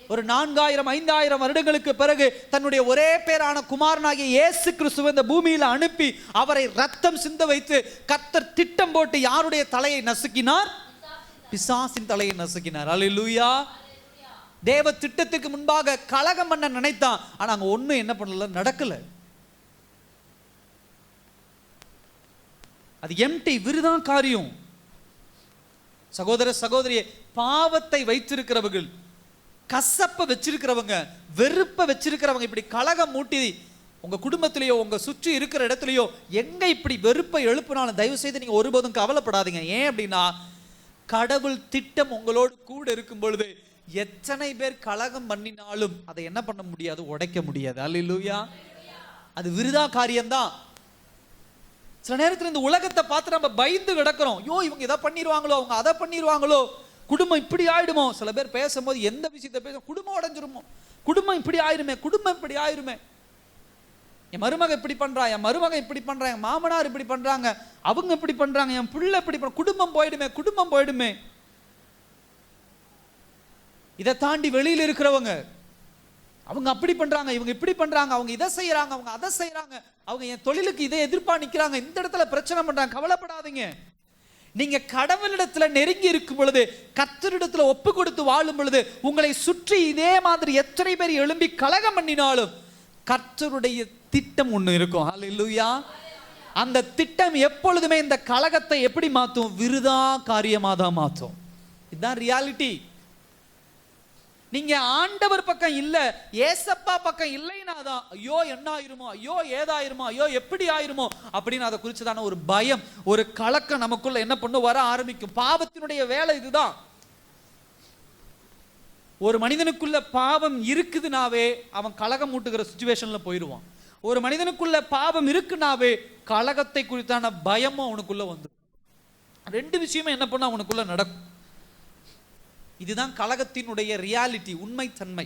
ஒரு 4000 5000 வருடங்களுக்கு பிறகு தன்னுடைய ஒரே பேரான குமாரனாகிய இயேசு கிறிஸ்துவை இந்த பூமியில அனுப்பி அவரை ரத்தம் சிந்த வைத்து கர்த்தர் திட்டம் போட்டு யாருடைய தலையை நசுக்கினார்? பிசாசின் தலையை நசுக்கினார். அல்லேலூயா. தேவ திட்டத்துக்கு முன்பாக கலகம் பண்ண நினைத்தான், ஆனா அங்க ஒண்ணு என்ன பண்ணல, நடக்கல. அது எம்டி, விருதா காரியம். சகோதர சகோதரியே, பாவத்தை வைத்திருக்கிறவர்கள், கசப்பை வச்சிருக்கிறவங்க, வெறுப்பை வச்சிருக்கிறவங்க, இப்படி கலகம் மூட்டி உங்க குடும்பத்திலேயோ உங்க சுற்றி இருக்கிற இடத்துலயோ எங்க இப்படி வெறுப்பை எழுப்பினாலும் தயவு செய்து நீங்க ஒருபோதும் கவலைப்படாதீங்க. ஏன் அப்படின்னா, கடவுள் திட்டம் உங்களோடு கூட இருக்கும் பொழுது எத்தனை பேர் கலகம் பண்ணினாலும் அதை என்ன பண்ண முடியாது, உடைக்க முடியாது. அல்லேலூயா. அது விருதா காரியம்தான். சில நேரத்தில் இந்த உலகத்தை பார்த்து நம்ம பயந்து கிடக்கிறோம். ஐயோ இவங்க இதை பண்ணிடுவாங்களோ, அவங்க அதை பண்ணிடுவாங்களோ, குடும்பம் இப்படி ஆயிடுமோ. சில பேர் பேசும்போது எந்த விஷயத்தை பேச, குடும்பம் உடைஞ்சிருமோ, குடும்பம் இப்படி ஆயிருமே, குடும்பம் இப்படி ஆயிருமே, என் மருமக இப்படி பண்றா, என் மருமகன் இப்படி பண்றா, என் மாமனார் இப்படி பண்றாங்க, அவங்க இப்படி பண்றாங்க, என் பிள்ளை இப்படி பண்ற, குடும்பம் போயிடுமே, குடும்பம் போயிடுமே. இதை தாண்டி வெளியில் இருக்கிறவங்க, அவங்க அப்படி பண்றாங்க, இவங்க இப்படி பண்றாங்க, அவங்க இதை செய்யறாங்க, அவங்க அதை செய்யறாங்க, அவங்க என் தொழிலுக்கு இதை எதிர்ப்பா நிக்கிறாங்க, இந்த இடத்துல பிரச்சனை பண்றாங்க. கவலைப்படாதீங்க. நீங்க கடவுளிடத்துல நெருங்கி இருக்கும் பொழுது, கர்த்தரிடத்துல ஒப்பு கொடுத்து வாழும் பொழுது, உங்களை சுற்றி இதே மாதிரி எத்தனை பேர் எழும்பி கலகம் பண்ணினாலும் கர்த்தருடைய திட்டம் ஒண்ணு இருக்கும். ஹல்லேலூயா. அந்த திட்டம் எப்பொழுதுமே இந்த கலகத்தை எப்படி மாத்தும்? விருதா காரியமா தான் மாத்தும். இதுதான் ரியாலிட்டி. நீங்க ஆண்டவர் பக்கம் இல்ல, ஏசப்பா பக்கம் இல்லைனாதான் ஐயோ என்ன ஆயிருமோ, ஐயோ ஏதாயிருமோ, ஐயோ எப்படி ஆயிருமோ அப்படின்னு அதை குறிச்சுதான ஒரு பயம், ஒரு கலக்கம் நமக்குள்ள என்ன பண்ண வர ஆரம்பிக்கும். பாவத்தினுடைய வேலை இதுதான். ஒரு மனிதனுக்குள்ள பாவம் இருக்குதுனாவே அவன் கலகம் மூட்டுகிற சிச்சுவேஷன்ல போயிடுவான். ஒரு மனிதனுக்குள்ள பாவம் இருக்குனாவே கலகத்தை குறித்தான பயமும் அவனுக்குள்ள வந்து, 2 விஷயமும் என்ன பண்ண அவனுக்குள்ள நடக்கும். இதுதான் கலகத்தினுடைய ரியாலிட்டி, உண்மைத்தன்மை.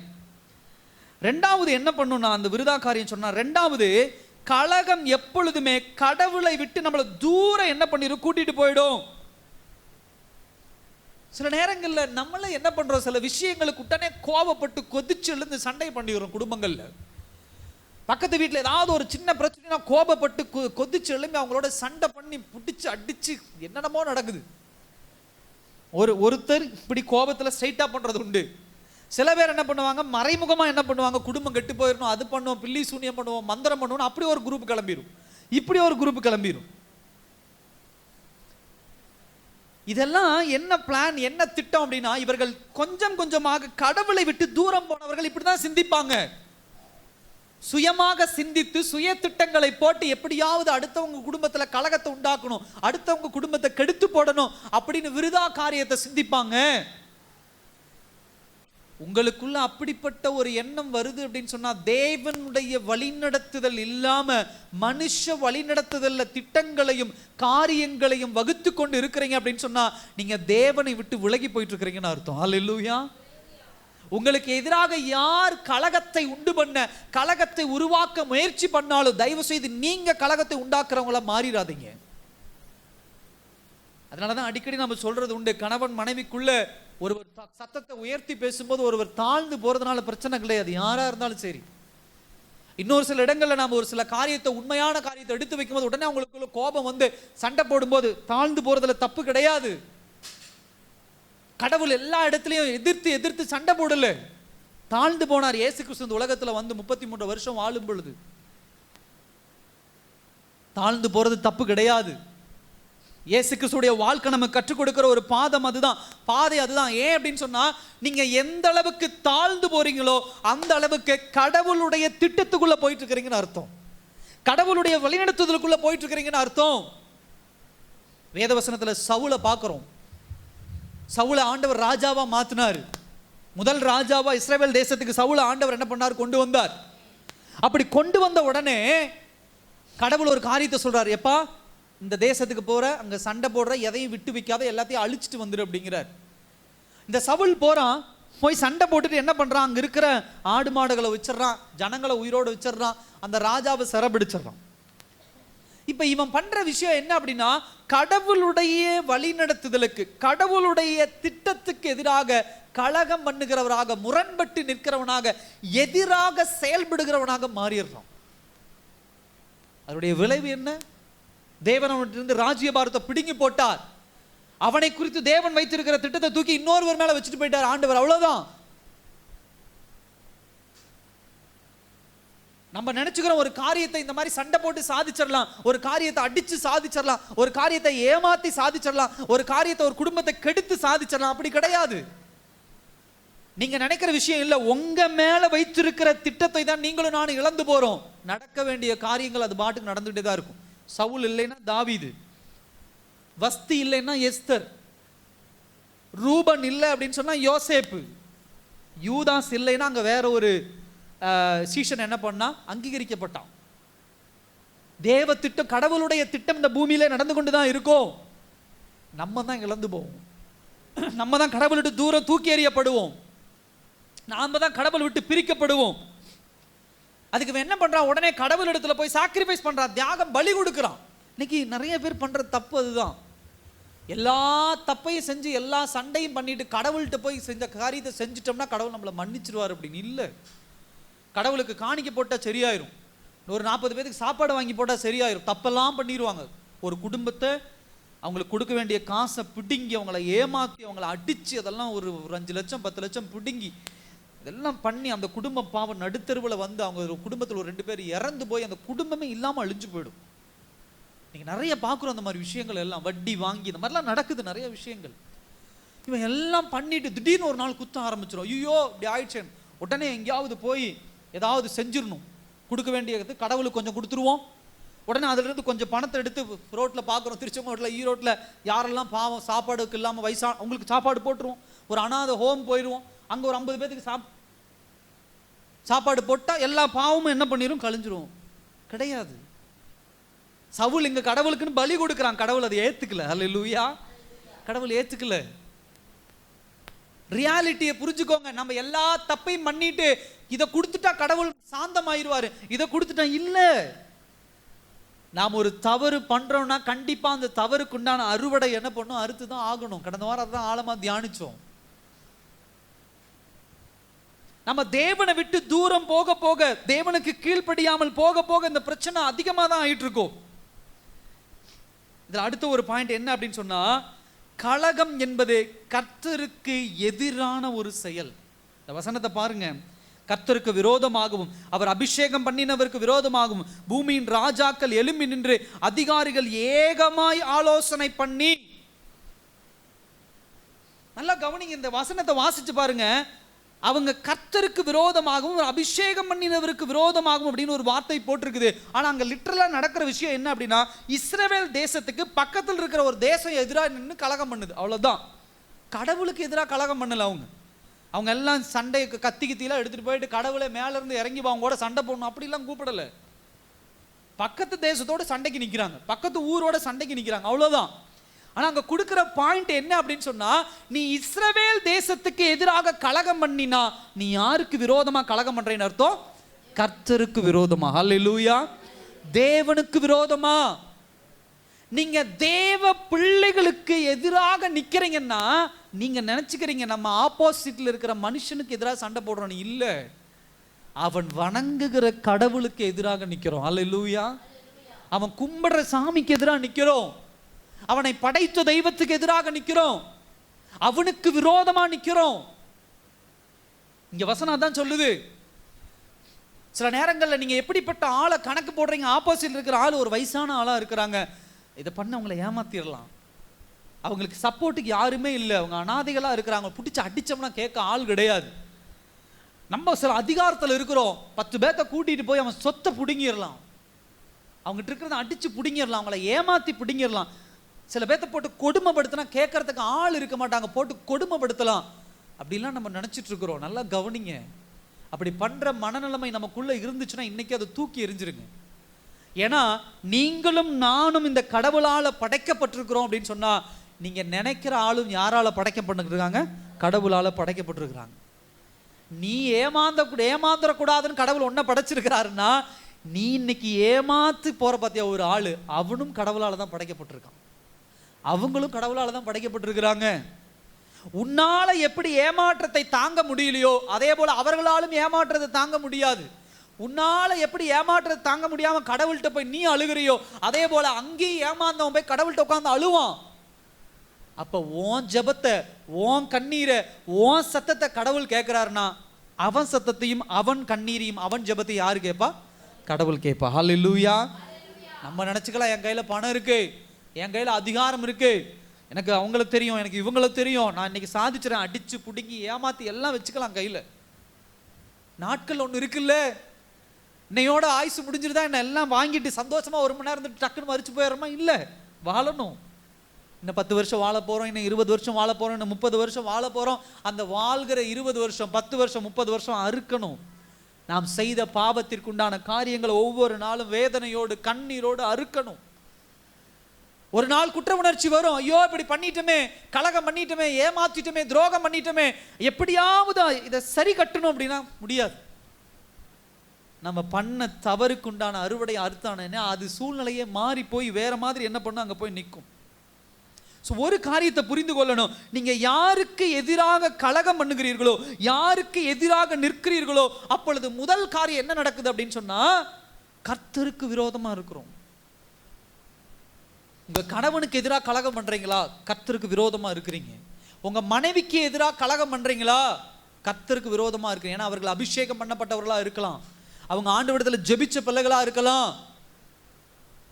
ரெண்டாவது என்ன பண்ணும், நான் அந்த விருதாக்காரியம் சொன்னா, ரெண்டாவது கலகம் எப்பொழுதுமே கடவுளை விட்டு நம்மளை தூரம் என்ன பண்ணிடும், கூட்டிட்டு போயிடும். சில நேரங்களில் நம்மள என்ன பண்றோம், சில விஷயங்களுக்கு உடனே கோபப்பட்டு கொதிச்சு எழுந்து சண்டை பண்ணிடுறோம். குடும்பங்கள்ல பக்கத்து வீட்டில் ஏதாவது ஒரு சின்ன பிரச்சனைனா கோபப்பட்டு கொதிச்சு எழும்பி அவங்களோட சண்டை பண்ணி பிடிச்சு அடிச்சு என்னென்னமோ நடக்குது. ஒருத்தர் இப்படி கோபத்துல ஸ்ட்ரைட்டா பண்றது உண்டு. சில பேர் என்ன பண்ணுவாங்க, மறைமுகமா என்ன பண்ணுவாங்க, குடும்பம் கெட்டு போயிடணும், அது பண்ணுவோம், பில்லி சூனியம் பண்ணுவோம், மந்திரம் பண்ணுவோம், அப்படி ஒரு குரூப் கிளம்பிடும், இப்படி ஒரு குரூப் கிளம்பிடும். இதெல்லாம் என்ன பிளான், என்ன திட்டம் அப்படின்னா, இவர்கள் கொஞ்சம் கொஞ்சமாக கடவுளை விட்டு தூரம் போனவர்கள் இப்படிதான் சிந்திப்பாங்க. சுயமாக சிந்தித்து சுய திட்டங்களை போட்டு எப்படியாவது அடுத்தவங்க குடும்பத்துல கலகத்தை உண்டாக்கணும், அடுத்தவங்க குடும்பத்தை கெடுத்து போடணும் அப்படின்னு விருதா காரியத்தை சிந்திப்பாங்க. உங்களுக்குள்ள அப்படிப்பட்ட ஒரு எண்ணம் வருது அப்படின்னு சொன்னா, தேவனுடைய வழிநடத்துதல் இல்லாம மனுஷ வழிநடத்துதல்ல திட்டங்களையும் காரியங்களையும் வகுத்து கொண்டு இருக்கிறீங்க அப்படின்னு சொன்னா, நீங்க தேவனை விட்டு விலகி போயிட்டு இருக்கிறீங்கன்னு அர்த்தம். அல்லேலூயா. உங்களுக்கு எதிராக யார் கலகத்தை உண்டு பண்ண, கலகத்தை உருவாக்க முயற்சி பண்ணாலும் தயவு செய்து நீங்க கலகத்தை உண்டாக்குறவங்கள மாறிடாதீங்க. அதனாலதான் அடிக்கடி நம்ம சொல்றது உண்டு, கணவன் மனைவிக்குள்ள ஒருவர் சத்தத்தை உயர்த்தி பேசும்போது ஒருவர் தாழ்ந்து போறதுனால பிரச்சனை கிடையாது, யாரா இருந்தாலும் சரி. இன்னொரு சில இடங்கள்ல நாம ஒரு சில காரியத்தை, உண்மையான காரியத்தை எடுத்து வைக்கும்போது உடனே அவங்களுக்குள்ள கோபம் வந்து சண்டை போடும்போது தாழ்ந்து போறதுல தப்பு கிடையாது. கடவுள் எல்லா இடத்துலையும் எதிர்த்து எதிர்த்து சண்டை போடல, தாழ்ந்து போனார். இயேசு கிறிஸ்து இந்த உலகத்துல வந்து 33 வருஷம் வாழும் பொழுது தாழ்ந்து போறது தப்பு கிடையாது. இயேசு கிறிஸ்துடைய வாழ்க்கை நமக்கு கற்றுக் கொடுக்கிற ஒரு பாதம் அதுதான், பாதை அதுதான். ஏன் அப்படின்னு சொன்னா, நீங்க எந்த அளவுக்கு தாழ்ந்து போறீங்களோ அந்த அளவுக்கு கடவுளுடைய திட்டத்துக்குள்ள போயிட்டு இருக்கிறீங்கன்னு அர்த்தம், கடவுளுடைய வழிநடத்துதலுக்குள்ள போயிட்டு இருக்கிறீங்கன்னு அர்த்தம். வேதவசனத்துல சவுலை பார்க்கிறோம். சவுலை ஆண்டவர் ராஜாவா மாத்தினார். முதல் ராஜாவா இஸ்ரவேல் தேசத்துக்கு சவுலை ஆண்டவர் என்ன பண்ணார், கொண்டு வந்தார். அப்படி கொண்டு வந்த உடனே கடவுள் ஒரு காரியத்தை சொல்றாரு, எப்பா இந்த தேசத்துக்கு போற, அங்க சண்டை போடுற, எதையும் விட்டு வைக்காத, எல்லாத்தையும் அழிச்சிட்டு வந்துரு அப்படிங்கிறார். இந்த சவுல் போறான், போய் சண்டை போட்டுட்டு என்ன பண்றான், அங்க இருக்கிற ஆடு மாடுகளை வச்சிடறான், ஜனங்களை உயிரோடு வச்சிடறான், அந்த ராஜாவை சிறப்பிடிச்சிடறான். இப்ப இவன் பண்ற விஷயம் என்ன அப்படின்னா, கடவுளுடைய வழிநடத்துதலுக்கு, கடவுளுடைய திட்டத்துக்கு எதிராக கலகம் பண்ணுகிறவராக, முரண்பட்டு நிற்கிறவனாக, எதிராக செயல்படுகிறவனாக மாறிடுறான். அதனுடைய விளைவு என்ன? தேவன் அவனிருந்து ராஜ்யபாரத்தை பிடுங்கி போட்டார். அவனை குறித்து தேவன் வைத்திருக்கிற திட்டத்தை தூக்கி இன்னொருவர் மேல வச்சுட்டு போயிட்டார் ஆண்டவர். அவ்வளவுதான். நம்ம நினைச்சுக்கிறோம் ஒரு காரியத்தை இந்த மாதிரி சண்டை போட்டு சாதிச்சிடலாம், ஒரு காரியத்தை அடிச்சு சாதிச்சிடலாம், ஒரு காரியத்தை ஏமாத்தி சாதிச்சிடலாம், ஒரு காரியத்தை ஒரு குடும்பத்தை கெடுத்து சாதிச்சிடலாம். அப்படி கிடையாது. நீங்க நினைக்கிற விஷயம் இல்ல. உங்க மேல வைத்திருக்கிற திட்டத்தை தான் நீங்களும் நானும் இழந்து போறோம். நடக்க வேண்டிய காரியங்கள் அது பாட்டுக்கு நடந்துகிட்டே தான் இருக்கும். சவுல் இல்லைன்னா தாவீது, வஸ்தி இல்லைன்னா எஸ்தர், ரூபன் இல்லை அப்படின்னு சொன்னா யோசேப்பு, யூதாஸ் இல்லைன்னா அங்க வேற ஒரு சீஷன் என்ன பண்ணா, அங்கீகரிக்கப்பட்டான். தேவ திட்டம், கடவுளுடைய திட்டம் இந்த பூமியில நடந்து கொண்டுதான் இருக்கும். நம்ம தான் இழந்து போவோம், நம்ம தான் கடவுள் விட்டு தூரம் தூக்கி எறியப்படுவோம், நாம தான் கடவுள் விட்டு பிரிக்கப்படுவோம். அதுக்கு என்ன பண்றான், உடனே கடவுள் இடத்துல போய் சாக்ரிஃபைஸ் பண்றான், தியாகம், பலி கொடுக்குறான். இன்னைக்கு நிறைய பேர் பண்ற தப்பு அதுதான். எல்லா தப்பையும் செஞ்சு எல்லா சண்டையும் பண்ணிட்டு கடவுள்கிட்ட போய் செஞ்ச காரியத்தை செஞ்சிட்டோம்னா கடவுள் நம்மளை மன்னிச்சிருவார் அப்படின்னு இல்லை. கடவுளுக்கு காணிக்க போட்டா சரியாயிரும், ஒரு 40 பேருக்கு சாப்பாடு வாங்கி போட்டா சரியாயிரும். தப்பெல்லாம் பண்ணிடுவாங்க. ஒரு குடும்பத்தை அவங்களுக்கு கொடுக்க வேண்டிய காசை பிடுங்கி, அவங்கள ஏமாத்தி, அவங்கள அடிச்சு, அதெல்லாம் ஒரு 5 லட்சம் 10 லட்சம் பிடுங்கி இதெல்லாம் பண்ணி அந்த குடும்பம் பாவம் நடுத்தருவில் வந்து அவங்க ஒரு குடும்பத்தில் ஒரு 2 பேர் இறந்து போய் அந்த குடும்பமே இல்லாமல் அழிஞ்சு போயிடும். நீங்கள் நிறைய பார்க்குறோம் அந்த மாதிரி விஷயங்கள் எல்லாம். வட்டி வாங்கி இந்த மாதிரிலாம் நடக்குது நிறைய விஷயங்கள். இவன் எல்லாம் பண்ணிட்டு திடீர்னு ஒரு நாள் குத்த ஆரம்பிச்சிடும். ஐயோ இப்படி ஆயிடுச்சு, உடனே எங்கேயாவது போய் ஏதாவது செஞ்சிடணும், கொடுக்க வேண்டியது கடவுளுக்கு கொஞ்சம் கொடுத்துருவோம். உடனே அதுலேருந்து கொஞ்சம் பணத்தை எடுத்து ரோட்டில் பார்க்குறோம், திருச்செங்கோட்டில், ஈரோட்டில் யாரெல்லாம் பாவம் சாப்பாடுக்கு இல்லாமல் வயசான அவங்களுக்கு சாப்பாடு போட்டுருவோம். ஒரு அனாதை ஹோம் போயிடுவோம், அங்கே ஒரு 50 பேருக்கு சாப்பாடு போட்டால் எல்லா பாவமும் என்ன பண்ணிடும், கழிஞ்சிரும். கிடையாது. சவுல் இங்கே கடவுளுக்குன்னு பலி கொடுக்குறான், கடவுள் அதை ஏற்றுக்கல. அல்லேலூயா. கடவுள் ஏற்றுக்கல. ரியாலிட்டியை புரிஞ்சுக்கோங்க. நம்ம எல்லா தப்பையும் பண்ணிட்டு இதை கொடுத்துட்டா கடவுள் சாந்தமாயிருவாரு, இதை கொடுத்துட்டா இல்ல. நாம் ஒரு தவறு பண்றோம்னா கண்டிப்பா அந்த தவறுக்கு உண்டான அறுவடை என்ன பண்ணும், அறுத்து தான் ஆகணும். கடந்த வாரம் தான் ஆழமா தியானிச்சோம். நம்ம தேவனை விட்டு தூரம் போக போக, தேவனுக்கு கீழ்ப்படியாமல் போக போக இந்த பிரச்சனை அதிகமாக தான் ஆயிட்டு இருக்கும். இதுல அடுத்த ஒரு பாயிண்ட் என்ன அப்படின்னு சொன்னா, கலகம் என்பது கர்த்தருக்கு எதிரான ஒரு செயல். இந்த வசனத்தை பாருங்க. கர்த்தருக்கு விரோதமாகவும் அவர் அபிஷேகம் பண்ணினவருக்கு விரோதமாகவும் பூமியின் ராஜாக்கள் எழும்பி நின்று அதிகாரிகள் ஏகமாய் ஆலோசனை பண்ணி. நல்லா கவனிங்க, இந்த வசனத்தை வாசிச்சு பாருங்க. அவங்க கர்த்தருக்கு விரோதமாகவும் அபிஷேகம் பண்ணினவருக்கு விரோதமாகவும் அப்படின்னு ஒரு வார்த்தை போட்டிருக்குது. ஆனா அங்க லிட்டரலா நடக்கிற விஷயம் என்ன அப்படின்னா, இஸ்ரவேல் தேசத்துக்கு பக்கத்தில் இருக்கிற ஒரு தேசம் எதிராக நின்று கலகம் பண்ணுது, அவ்வளவுதான். கடவுளுக்கு எதிராக கலகம் பண்ணல. அவங்க எல்லாம் சண்டைக்கு கத்தி கத்திலாம் எடுத்துட்டு போயிட்டு கடவுளை மேல இருந்து இறங்கி அவங்க கூட சண்டை போடணும் அப்படிலாம் கூப்பிடல. பக்கத்து தேசத்தோட சண்டைக்கு நிக்கிறாங்க, பக்கத்து ஊரோட சண்டைக்கு நிக்கிறாங்க, அவ்வளவுதான். ஆனா அங்க கொடுக்கிற பாயிண்ட் என்ன அப்படின்னு சொன்னா, நீ இஸ்ரவேல் தேசத்துக்கு எதிராக கலகம் பண்ணினா நீ யாருக்கு விரோதமா கலகம் பண்றேன்னு அர்த்தம்? கர்த்தருக்கு விரோதமா. ஹல்லேலூயா. தேவனுக்கு விரோதமா. நீங்க தேவ பிள்ளைகளுக்கு எதிராக நிக்கிறீங்கன்னா நீங்க நினைச்சுக்கிறீங்க நம்ம ஆப்போசிட்ல இருக்கிற மனுஷனுக்கு எதிராக சண்டை போடுறோம். இல்ல, அவன் வணங்குகிற கடவுளுக்கு எதிராக நிக்கிறோம். ஹல்லேலூயா. அவன் கும்பிடுற சாமிக்கு எதிராக நிக்கிறோம், அவனை படைத்த தெய்வத்துக்கு எதிராக நிக்கிறோம், அவனுக்கு விரோதமா நிக்கிறோம். இங்க வசனம் தான் சொல்லுது. சில நேரங்களில் நீங்க எப்படிப்பட்ட ஆளை கணக்கு போடுறீங்க, ஆப்போசிட்ல இருக்கிற ஆள் ஒரு வயசான ஆளா இருக்கிறாங்க, இதை பண்ண அவங்களை ஏமாத்திடலாம், அவங்களுக்கு சப்போர்ட்டுக்கு யாருமே இல்லை, அவங்க அனாதைகளா இருக்கிறாங்க, பிடிச்சி அடிச்சோம்னா கேட்க ஆள் கிடையாது. நம்ம சில அதிகாரத்தில் இருக்கிறோம், 10 பேர்த்த கூட்டிட்டு போய் அவன் சொத்தை பிடுங்கிடலாம், அவங்ககிட்ட இருக்கிறத அடிச்சு பிடுங்கிடலாம், அவங்கள ஏமாத்தி பிடுங்கிடலாம். சில பேர்த்த போட்டு கொடுமைப்படுத்தினா கேட்கறதுக்கு ஆள் இருக்க மாட்டாங்க, போட்டு கொடுமைப்படுத்தலாம். அப்படிலாம் நம்ம நினைச்சிட்டு இருக்கிறோம். நல்லா கவனிங்க. அப்படி பண்ற மனநிலைமை நமக்குள்ள இருந்துச்சுன்னா இன்னைக்கு அதை தூக்கி எறிஞ்சிருங்க. ஏன்னா நீங்களும் நானும் இந்த கடவுளால படைக்கப்பட்டிருக்கிறோம் அப்படின்னு சொன்னா, நீங்க நினைக்கிற ஆளும் யாரால படைக்கப்பட்டிருக்காங்க? கடவுளால படைக்கப்பட்டிருக்கிறாங்க. நீ ஏமாந்துடக்கூடாதுன்னு கடவுள் ஒன்ன படைச்சிருக்கிறாருன்னா, நீ இன்னைக்கு ஏமாத்து போற பார்த்தியா ஒரு ஆளு, அவனும் கடவுளால தான் படைக்கப்பட்டிருக்கான், அவங்களும் கடவுளால தான் படைக்கப்பட்டிருக்கிறாங்க. உன்னால எப்படி ஏமாற்றத்தை தாங்க முடியலையோ அதே போல அவர்களாலும் ஏமாற்றத்தை தாங்க முடியாது. உன்னால எப்படி ஏமாற்றத்தை தாங்க முடியாம கடவுள்கிட்ட போய் நீ அழுகிறியோ அதே போல அங்கேயும் ஏமாந்தவன் போய் கடவுள்கிட்ட உட்கார்ந்து அழுவான். அப்ப உன் ஜெபத்தை, உன் கண்ணீரை, உன் சத்தத்தை கடவுள் கேட்கிறாருன்னா, அவன் சத்தத்தையும் அவன் கண்ணீரையும் அவன் ஜெபத்தை யாரு கேட்பா? கடவுள் கேட்பா. ஹல்லேலூயா. நம்ம நினைச்சுக்கலாம் என் கையில பணம் இருக்கு, என் கையில அதிகாரம் இருக்கு, எனக்கு அவங்களுக்கு தெரியும், எனக்கு இவங்களுக்கு தெரியும், நான் இன்னைக்கு சாதிச்சிடறேன், அடிச்சு புடுங்கி ஏமாத்தி எல்லாம் வச்சுக்கலாம் கையில. நாட்கள் ஒண்ணு இருக்குல்ல, இன்னையோட ஆயுசு முடிஞ்சிருந்தா என்ன எல்லாம் வாங்கிட்டு சந்தோஷமா 1 மணி நேரம் இருந்துட்டு டக்குன்னு மறிச்சு போயிடுறோமா? இல்ல, வாழணும். இன்னும் 10 வருஷம் வாழ போறோம், இன்னும் 20 வருஷம் வாழ போறோம், இன்னும் 30 வருஷம் வாழ போறோம். அந்த வாழ்கிற 20 வருஷம் 10 வருஷம் 30 வருஷம் அறுக்கணும். நாம் செய்த பாவத்திற்குண்டான காரியங்களை ஒவ்வொரு நாளும் வேதனையோடு கண்ணீரோடு அறுக்கணும். ஒரு நாள் குற்ற உணர்ச்சி வரும், ஐயோ இப்படி பண்ணிட்டோமே, கலகம் பண்ணிட்டோமே, ஏமாத்திட்டோமே, துரோகம் பண்ணிட்டோமே, எப்படியாவது இதை சரி கட்டணும் அப்படின்னா முடியாது. நம்ம பண்ண தவறுக்குண்டான அறுவடை அறுத்தானே அது சூழ்நிலையே மாறி போய் வேற மாதிரி என்ன பண்ணும், அங்க போய் நிற்கும். ஒரு காரியத்தை புரிந்து கொள்ளணும், நீங்க யாருக்கு எதிராக கலகம் பண்ணுகிறீர்களோ, யாருக்கு எதிராக நிற்கிறீர்களோ, அப்பொழுது முதல் காரியம் என்ன நடக்குது அப்படின்னு சொன்னா, கர்த்தருக்கு விரோதமா இருக்கிறோம். உங்க கணவனுக்கு எதிராக கலகம் பண்றீங்களா? கர்த்தருக்கு விரோதமா இருக்கிறீங்க. உங்க மனைவிக்கு எதிராக கலகம் பண்றீங்களா? கர்த்தருக்கு விரோதமா இருக்கு. ஏன்னா அவர்கள் அபிஷேகம் பண்ணப்பட்டவர்களா இருக்கலாம், அவங்க ஆண்டவரிடத்துல ஜெபிச்ச பிள்ளைகளா இருக்கலாம்.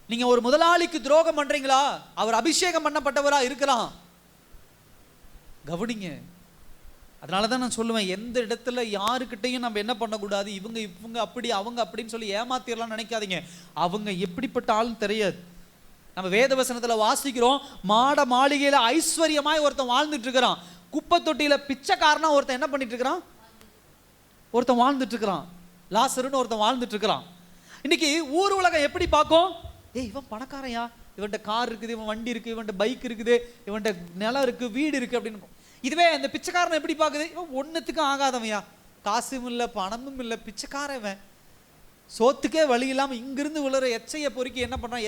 நீங்க ஒரு முதலாளிக்கு துரோகம் பண்றீங்களா? அவர் அபிஷேகம் பண்ணப்பட்டவரா இருக்கலாம். கவனிங்க. அதனாலதான் நான் சொல்லுவேன், எந்த இடத்துல யாருக்கிட்டையும் நம்ம என்ன பண்ணக்கூடாது, இவங்க அப்படி அவங்க அப்படின்னு சொல்லி ஏமாத்திரலாம் நினைக்காதீங்க. அவங்க எப்படிப்பட்ட ஆளுன்னு தெரியாது. நம்ம வேத வசனத்துல வாசிக்கிறோம், மாட மாளிகையில ஐஸ்வர்யமாய் ஒருத்தன் வாழ்ந்துட்டு இருக்கிறான், குப்பை தொட்டியில பிச்சைக்காரனா ஒருத்தன் என்ன பண்ணிட்டு இருக்கிறான், ஒருத்தன் வாழ்ந்துட்டு இருக்கிறான். லாசருன்னு ஒருத்தன் வாழ்ந்துட்டு இருக்கிறான். இன்னைக்கு ஊர் உலகம் எப்படி பார்க்கும், இவன் பணக்காரையா, இவன்ட்ட கார் இருக்குது, இவன் வண்டி இருக்கு, இவன்ட்ட பைக் இருக்குது, இவன்ட்ட நிலம் இருக்கு, வீடு இருக்கு அப்படின்னு. இதுவே அந்த பிச்சைக்காரன் எப்படி பார்க்குது, இவன் ஒன்றுத்துக்கும் ஆகாதவையா, காசும் இல்லை பணமும் இல்லை, பிச்சைக்காரன், சோத்துக்கே வழி இல்லாமல் இங்கிருந்து விழுற எச்சையை பொறுக்கி என்ன பண்ணுறான்,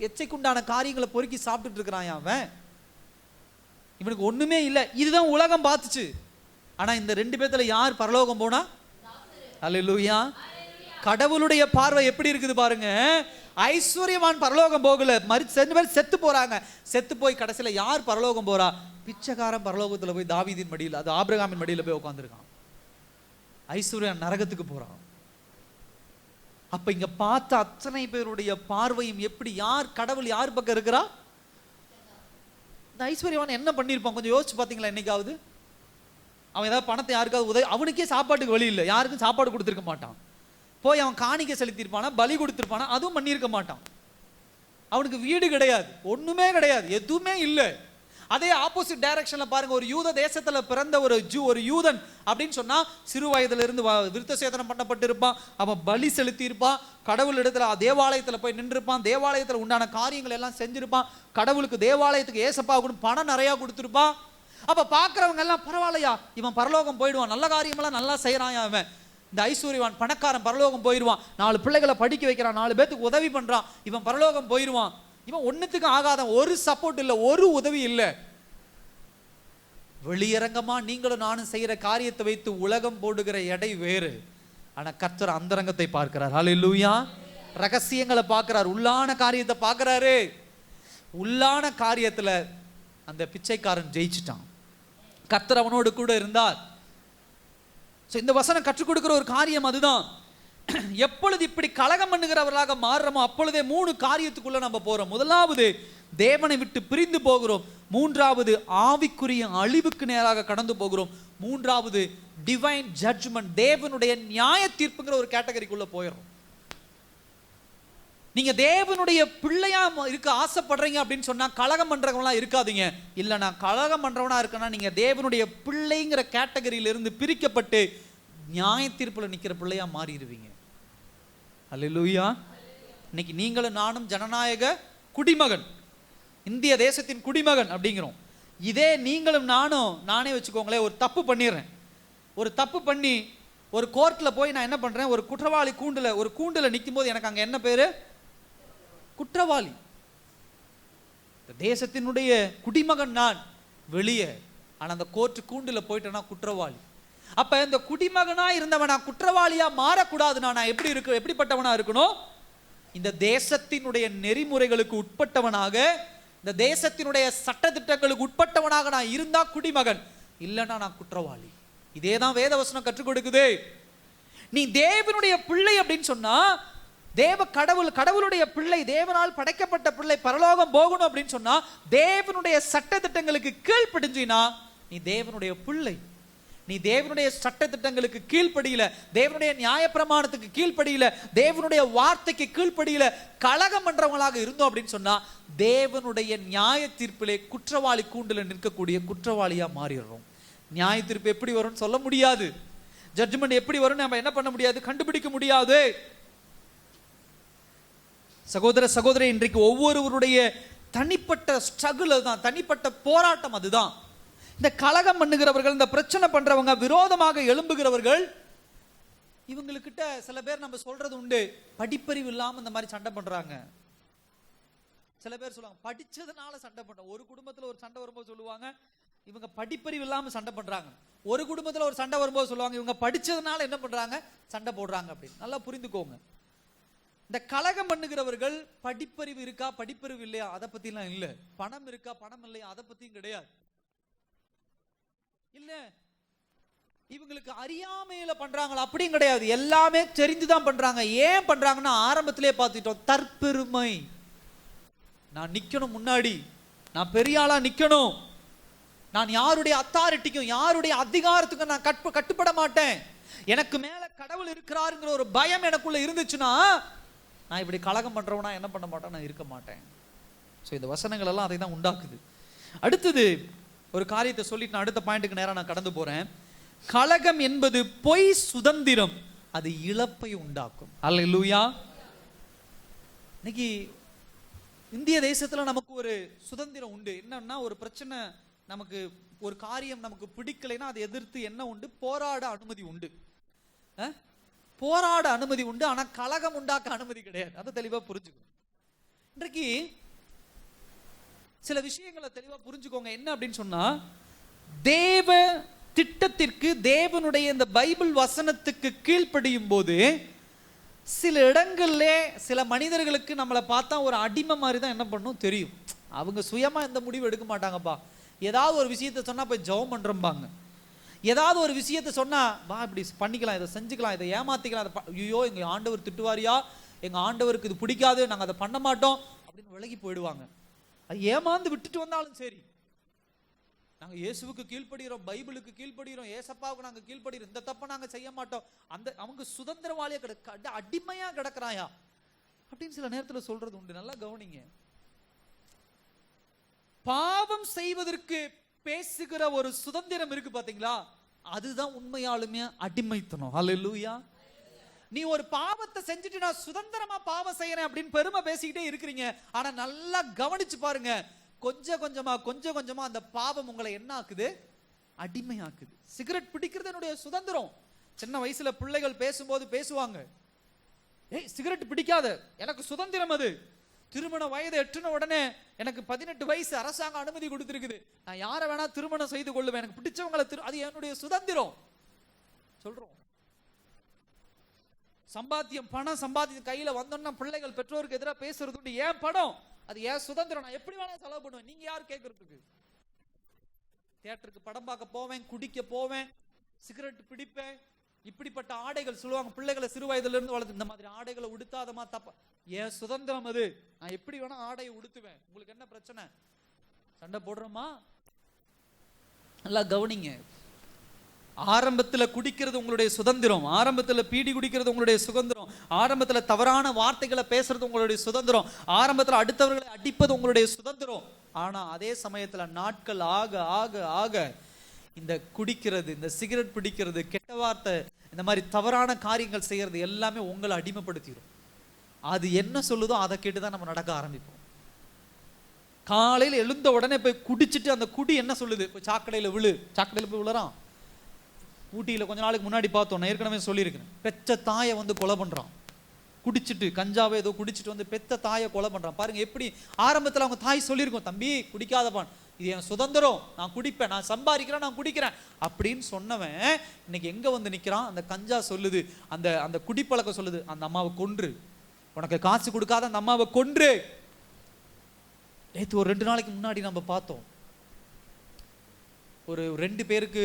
எச்சைக்குண்டான காரியங்களை பொறுக்கி சாப்பிட்டுட்டு இருக்கிறான் அவன், இவனுக்கு ஒன்றுமே இல்லை. இதுதான் உலகம் பார்த்துச்சு. ஆனால் இந்த 2 பேர்த்துல யார் பரலோகம் போனா? அல்லேலூயா. கடவுளுடைய பார்வை எப்படி இருக்குது பாருங்க. ஐஸ்வர்யவான் பரலோகம் போகல, செத்து போறாங்க. செத்து போய் கடைசியில் யார் பரலோகம் போறா? பிச்சைக்காரன் பரலோகத்தில் போய் தாவீதின் மடியில், அது ஆபிரகாமின் மடியில் போய் உட்காந்துருக்கான். ஐஸ்வர்யன் நரகத்துக்கு போறான். அப்ப இங்க பார்த்த அத்தனை பேருடைய பார்வையும் எப்படி, யார் கடவுள் யார் பக்கம் இருக்கிறா? இந்த ஐஸ்வர்யவான் என்ன பண்ணியிருப்பான் கொஞ்சம் யோசிச்சு பார்த்தீங்களா? என்னைக்காவது அவன் ஏதாவது பணத்தை யாருக்காவது உதவி, அவனுக்கே சாப்பாட்டுக்கு வழி இல்லை, யாருக்கும் சாப்பாடு கொடுத்துருக்க மாட்டான். போய் அவன் காணிக்கை செலுத்திருப்பானா, பலி கொடுத்துருப்பானா, அதுவும் பண்ணியிருக்க மாட்டான். அவனுக்கு வீடு கிடையாது, ஒண்ணுமே கிடையாது, எதுவுமே இல்லை. அதே ஆப்போசிட் டைரக்ஷன்ல பாருங்க, ஒரு யூத தேசத்துல பிறந்த ஒரு யூதன் அப்படின்னு சொன்னா, சிறு வயதுல இருந்து விருத்த சேதனம் பண்ணப்பட்டிருப்பான், அவன் பலி செலுத்தி இருப்பான், கடவுள் இடத்துல தேவாலயத்துல போய் நின்றுப்பான், தேவாலயத்துல உண்டான காரியங்கள் எல்லாம் செஞ்சிருப்பான், கடவுளுக்கு தேவாலயத்துக்கு ஏசப்பாவுக்கு பணம் நிறைய கொடுத்துருப்பான். அப்ப பாக்குறவங்க எல்லாம் பரவாயில்லையா, இவன் பரலோகம் போயிடுவான், நல்ல காரியமெல்லாம் நல்லா செய்யறான் அவன். இந்த ஐஸ்வர்யவான் பணக்காரன் பரலோகம் போயிடுவான், 4 பிள்ளைகளை படிக்க வைக்கிறான், 4 பேத்துக்கு உதவி பண்றான், இவன் பரலோகம் போயிடுவான். இவன் ஒன்னுத்துக்கு ஆகாத, ஒரு சப்போர்ட் இல்லை, ஒரு உதவி இல்லை. வெளியரங்கமா நீங்களும் நானும் செய்யற காரியத்தை வைத்து உலகம் போடுகிற எடை வேறு. ஆனா கர்த்தர் அந்தரங்கத்தை பார்க்கிறார். ஹல்லேலூயா. ரகசியங்களை பார்க்கிறார், உள்ளான காரியத்தை பார்க்கிறாரு. உள்ளான காரியத்துல அந்த பிச்சைக்காரன் ஜெயிச்சிட்டான். கர்த்தர் அவனோடு கூட இருந்தார். இந்த வசனம் கற்றுக் கொடுக்கிற ஒரு காரியம் அதுதான். எப்பொழுது இப்படி கலகம் பண்ணுகிறவர்களாக மாறுறோமோ அப்பொழுதே 3 காரியத்துக்குள்ள நம்ம போறோம். முதலாவது தேவனை விட்டு பிரிந்து போகிறோம், 3வது ஆவிக்குரிய அழிவுக்கு நேராக கடந்து போகிறோம், 3வது டிவைன் ஜட்ஜ்மெண்ட், தேவனுடைய நியாய தீர்ப்புங்கிற ஒரு கேட்டகரிக்குள்ள போயிடும். நீங்க தேவனுடைய பிள்ளையா இருக்க ஆசைப்படுறீங்க அப்படின்னு சொன்னா கலகம் பண்றவங்களா இருக்காதீங்க. இல்ல நான் கலகம் பண்றவனா இருக்கேன்னா நீங்க தேவனுடைய பிள்ளைங்கிற கேட்டகரியில இருந்து பிரிக்கப்பட்டு நியாய தீர்ப்புல நிக்கிற பிள்ளையா மாறிடுவீங்க. அல்லேலூயா. இன்னைக்கு நீங்களும் நானும் ஜனநாயக குடிமகன், இந்திய தேசத்தின் குடிமகன் அப்படிங்கிறோம். இதே நீங்களும் நானே வச்சுக்கோங்களேன், ஒரு தப்பு பண்ணிடுறேன், ஒரு தப்பு பண்ணி ஒரு கோர்ட்ல போய் நான் என்ன பண்றேன், ஒரு குற்றவாளி கூண்டுல நிற்கும் போது எனக்கு அங்க என்ன பேரு? குற்றவாளி. தேசத்தினுடைய குடிமகன் நான் வெளியே, ஆனா அந்த கோர்ட்டு கூண்டுல போயிட்டேன்னா குற்றவாளி. அப்ப இந்த குடிமகனா இருந்தவனா குற்றவாளியா மாறக்கூடாதுன்னா நான் எப்படிப்பட்டவனா இருக்கணும்? இந்த தேசத்தினுடைய நெறிமுறைகளுக்கு உட்பட்டவனாக, இந்த தேசத்தினுடைய சட்டதிட்டங்களுக்கு உட்பட்டவனாக நான் இருந்தா குடிமகன், இல்லைன்னா நான் குற்றவாளி. இதேதான் வேதவசனம் கற்றுக் கொடுக்குது. நீ தேவனுடைய பிள்ளை அப்படின்னு சொன்னா, கடவுளுடைய பிள்ளை, தேவனால் படைக்கப்பட்ட பிள்ளை பரலோகம் போகணும் அப்படின்னு சொன்னா தேவனுடைய சட்டதிட்டங்களுக்கு கீழ்ப்படிஞ்சினா நீ தேவனுடைய பிள்ளை. நீ தேவனுடைய சட்டதிட்டங்களுக்கு கீழ்ப்படியில, தேவனுடைய நியாயப்பிரமாணத்துக்கு கீழ்ப்படியில, தேவனுடைய வார்த்தைக்கு கீழ்ப்படியில கலகம் பண்றவங்களாக இருந்தோம் அப்படின்னு சொன்னா தேவனுடைய நியாய தீர்ப்பிலே குற்றவாளி கூண்டுல நிற்கக்கூடிய குற்றவாளியா மாறிடுறோம். நியாய தீர்ப்பு எப்படி வரும்னு சொல்ல முடியாது, ஜட்ஜ்மெண்ட் எப்படி வரும் நம்ம என்ன பண்ண முடியாது, கண்டுபிடிக்க முடியாது. சகோதர சகோதரி, இன்றைக்கு ஒவ்வொருவருடைய தனிப்பட்ட ஸ்ட்ரகிள் அதுதான், தனிப்பட்ட போராட்டம் அதுதான். இந்த கலகம் பண்ணுகிறவர்கள், இந்த பிரச்சனை பண்றவங்க, விரோதமாக எழும்புகிறவர்கள், இவங்களுக்கிட்ட சில பேர் நம்ம சொல்றது உண்டு, படிப்பறிவு இல்லாம இந்த மாதிரி சண்டை பண்றாங்க. சில பேர் சொல்லுவாங்க படிச்சதுனால சண்டை பண்ற. ஒரு குடும்பத்துல ஒரு சண்டை வரும்போது சொல்லுவாங்க இவங்க படிப்பறிவு இல்லாம சண்டை பண்றாங்க. ஒரு குடும்பத்துல ஒரு சண்டை வரும்போது சொல்லுவாங்க இவங்க படிச்சதுனால என்ன பண்றாங்க, சண்டை போடுறாங்க அப்படின்னு. நல்லா புரிந்துக்கோங்க. இந்த கலகம் பண்ணுகிறவர்கள் படிப்பறிவு இருக்கா படிப்பறிவு இல்லையா அதை பத்திலாம் இல்ல, பணம் இருக்கா பணம் இல்லையா அதை பத்தியும் கிடையாது. இல்ல இவங்களுக்கு அறியாமையில பண்றாங்களா அப்படியும் கிடையாது, எல்லாமே தெரிந்துதான் பண்றாங்க. ஏன் பண்றாங்கன்னா ஆரம்பத்திலே பார்த்துட்டோம், தற்பெருமை. நான் நிக்கணும் முன்னாடி, நான் பெரிய ஆளா நிக்கணும், நான் யாருடைய அத்தாரிட்டிக்கும் யாருடைய அதிகாரத்துக்கும் நான் கட்டுப்பட மாட்டேன், எனக்கு மேல கடவுள் இருக்கிறாருங்கிற ஒரு பயம் எனக்குள்ள இருந்துச்சுன்னா நான் இப்படி கலகம் பண்றவனா என்ன பண்ண மாட்டேன், நான் இருக்க மாட்டேன். ஸோ இந்த வசனங்கள் எல்லாம் அதை தான் உண்டாக்குது. அடுத்தது ஒரு காரியத்தை சொல்லிட்டு நான் அடுத்த பாயிண்ட்டுக்கு நேரம் நான் கடந்து போறேன். கலகம் என்பது பொய் சுதந்திரம், அது இழப்பை உண்டாக்கும். அல்லேலூயா. இன்னைக்கு இந்திய தேசத்துல நமக்கு ஒரு சுதந்திரம் உண்டு. என்னன்னா ஒரு பிரச்சனை நமக்கு ஒரு காரியம் நமக்கு பிடிக்கலைன்னா அதை எதிர்த்து என்ன உண்டு? போராட அனுமதி உண்டு. போராட அனுமதி உண்டு, ஆனா கலகம் உண்டாக்க அனுமதி கிடையாது. அதை தெளிவா புரிஞ்சுக்கணும். இன்றைக்கு சில விஷயங்களை தெளிவா புரிஞ்சுக்கோங்க. என்ன அப்படின்னு சொன்னா, தேவ திட்டத்திற்கு, தேவனுடைய இந்த பைபிள் வசனத்துக்கு கீழ்ப்படியும் போது சில இடங்கள்ல சில மனிதர்களுக்கு நம்மளை பார்த்தா ஒரு அடிமை மாதிரி தான் என்ன பண்ணும் தெரியும். அவங்க சுயமா எந்த முடிவு எடுக்க மாட்டாங்கப்பா. ஏதாவது ஒரு விஷயத்த சொன்னா போய் ஜெபம் பண்றோம்பாங்க. ஏதாவது ஒரு விஷயத்த சொன்னா வா இப்படி பண்ணிக்கலாம், இதை செஞ்சுக்கலாம், இதை ஏமாத்திக்கலாம், ஐயோ எங்க ஆண்டவர் திட்டுவாரியா, எங்க ஆண்டவருக்கு இது பிடிக்காது, நாங்க அதை பண்ண மாட்டோம் அப்படின்னு விலகி போயிடுவாங்க. அது ஏமாந்து விட்டுட்டு வந்தாலும் சரி, நாங்க இயேசுவுக்கு கீழ்ப்படுகிறோம், பைபிளுக்கு கீழ்ப்படுகிறோம், ஏசப்பாவுக்கு நாங்க கீழ்ப்படுகிறோம், இந்த தப்பை நாங்க செய்ய மாட்டோம். அந்த அவங்க சுதந்திரவாளியா அடிமையா கிடக்குறாயா அப்படின்னு சில நேரத்தில் சொல்றது உண்டு. நல்லா கவனிங்க. பாவம் செய்வதற்கு பேசுகிற ஒரு சுதந்திரம் இருக்கு பாத்தீங்களா, அதுதான் உண்மையாலுமே அடிமைத்தனம். ஹல்லேலூயா. நீ ஒரு பாவத்தை செஞ்சுட்டு நான் சுதந்திரமா பாவம் செய்யறேன் அப்படின்னு பெருமை பேசிக்கிட்டே இருக்கிறீங்க. ஆனா நல்லா கவனிச்சு பாருங்க, கொஞ்சம் கொஞ்சமா அந்த பாவம் உங்களை என்ன ஆக்குது? அடிமையாக்குது. சிகரெட் பிடிக்கிறது என்னுடைய சுதந்திரம். சின்ன வயசுல பிள்ளைகள் பேசும்போது பேசுவாங்க, ஏய் சிகரெட் பிடிக்காத, எனக்கு சுதந்திரம் அது. திருமண வயது எட்டுன உடனே எனக்கு 18 வயசு அரசாங்கம் அனுமதி கொடுத்திருக்குது, நான் யாரை வேணா திருமணம் செய்து கொள்ளுவேன், எனக்கு பிடிச்சவங்களை அது என்னுடைய சுதந்திரம் சொல்றோம். சம்பாத்தியம், பணம் சம்பாத்தியம் கையில வந்தோம்னா பிள்ளைகள் பெற்றோருக்கு எதிராக பேசுறது உண்டு. ஏன் பணம்? அது ஏன் சுதந்திரம், நான் எப்படி வேணா செலவு பண்ணுவேன், நீங்க யார் கேட்கறதுக்கு? தியேட்டருக்கு படம் பார்க்க போவேன், குடிக்க போவேன், சிகரெட் பிடிப்பேன், இப்படிப்பட்ட ஆடைகள் சொல்லுவாங்க. பிள்ளைகளை சிறு வயதுல இருந்து வளர்த்து இந்த மாதிரி ஆடைகளை உடுத்தாதமா தப்பா, ஏன் சுதந்திரம் அது, நான் எப்படி வேணா ஆடையை உடுத்துவேன், உங்களுக்கு என்ன பிரச்சனை? சண்டை போடுறோமா? நல்லா கவனிங்க. ஆரம்பத்துல குடிக்கிறது உங்களுடைய சுதந்திரம், ஆரம்பத்துல பீடி குடிக்கிறது உங்களுடைய சுதந்திரம், ஆரம்பத்துல தவறான வார்த்தைகளை பேசுறது உங்களுடைய சுதந்திரம், ஆரம்பத்துல அடுத்தவர்களை அடிப்பது உங்களுடைய சுதந்திரம். ஆனா அதே சமயத்துல நாட்கள் ஆக ஆக ஆக இந்த குடிக்கிறது, இந்த சிகரெட் பிடிக்கிறது, கெட்ட வார்த்தை, இந்த மாதிரி தவறான காரியங்கள் செய்யறது எல்லாமே உங்களை அடிமைப்படுத்திடும். அது என்ன சொல்லுதோ அதை கேட்டுதான் நம்ம நடக்க ஆரம்பிப்போம். காலையில் எழுந்த உடனே போய் குடிச்சிட்டு அந்த குடி என்ன சொல்லுது? போய் சாக்கடையில விழு, சாக்கடையில போய் விழுறான். ஊட்டியில் கொஞ்ச நாளுக்கு முன்னாடி பார்த்தோம், நான் ஏற்கனவே சொல்லியிருக்கிறேன், பெத்த தாயை வந்து கொலை பண்றான். குடிச்சிட்டு கஞ்சாவை ஏதோ குடிச்சிட்டு வந்து பெத்த தாயை கொலை பண்றான். பாருங்க எப்படி ஆரம்பத்தில் அவங்க தாய் சொல்லியிருக்கோம், தம்பி குடிக்காதப்பான், இது என் சுதந்திரம், நான் குடிப்பேன், நான் சம்பாதிக்கிறேன், நான் குடிக்கிறேன் அப்படின்னு சொன்னவன் இன்னைக்கு எங்க வந்து நிக்கிறான்? அந்த கஞ்சா சொல்லுது, அந்த அந்த குடிப்பழக்கம் சொல்லுது, அந்த அம்மாவை கொன்று, உனக்கு காசு கொடுக்காத அந்த அம்மாவை கொன்று. நேற்று ஒரு 2 நாளைக்கு முன்னாடி நம்ம பார்த்தோம், ஒரு 2 பேருக்கு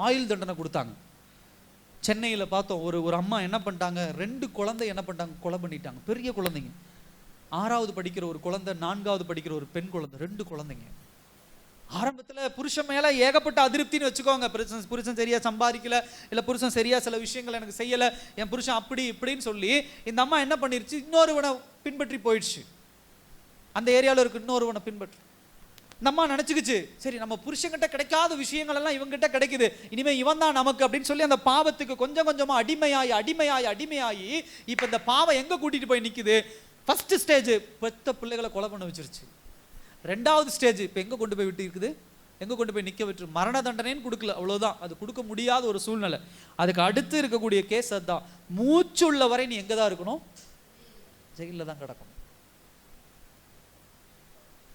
ஆயுள் தண்டனை கொடுத்தாங்க. சென்னையில் பார்த்தோம், ஒரு அம்மா என்ன பண்ணிட்டாங்க, 2 குழந்தை என்ன பண்ணிட்டாங்க, கொலை பண்ணிட்டாங்க. பெரிய குழந்தைங்க, 6வது படிக்கிற ஒரு குழந்தை, 4வது படிக்கிற ஒரு பெண் குழந்தை, 2 குழந்தைங்க. ஆரம்பத்தில் புருஷன் மேல ஏகப்பட்ட அதிருப்தின்னு வச்சுக்கோங்க. புருஷன் சரியா சம்பாதிக்கல, இல்ல புருஷன் சரியா சில விஷயங்கள் எனக்கு செய்யல, என் புருஷன் அப்படி இப்படின்னு சொல்லி இந்த அம்மா என்ன பண்ணிருச்சு, இன்னொருவனை பின்பற்றி போயிடுச்சு. அந்த ஏரியாவில் இருக்கு இன்னொருவனை பின்பற்றி இந்த அம்மா நினைச்சுக்கிச்சு, சரி நம்ம புருஷன்கிட்ட கிடைக்காத விஷயங்கள் எல்லாம் இவங்கிட்ட கிடைக்குது, இனிமே இவன் தான் நமக்கு அப்படின்னு சொல்லி அந்த பாவத்துக்கு கொஞ்சம் கொஞ்சமா அடிமையாகி இப்ப இந்த பாவம் எங்க கூட்டிட்டு போய் நிக்குது? ஃபர்ஸ்ட் ஸ்டேஜ் பெத்த பிள்ளைகளை கொலை பண்ண வச்சிருச்சு. 2வது ஸ்டேஜ் இப்ப எங்க கொண்டு போய் விட்டு இருக்குது? எங்க கொண்டு போய் நிக்க விட்டு மரண தண்டனைன்னு கொடுக்கல, அவ்வளவுதான். அது கொடுக்க முடியாத ஒரு சூழ்நிலை. அதுக்கு அடுத்து இருக்கக்கூடிய கேஸ் அதுதான். மூச்சு உள்ள வரை நீ எங்கதான் இருக்கணும்? ஜெயில தான் கிடக்கணும்.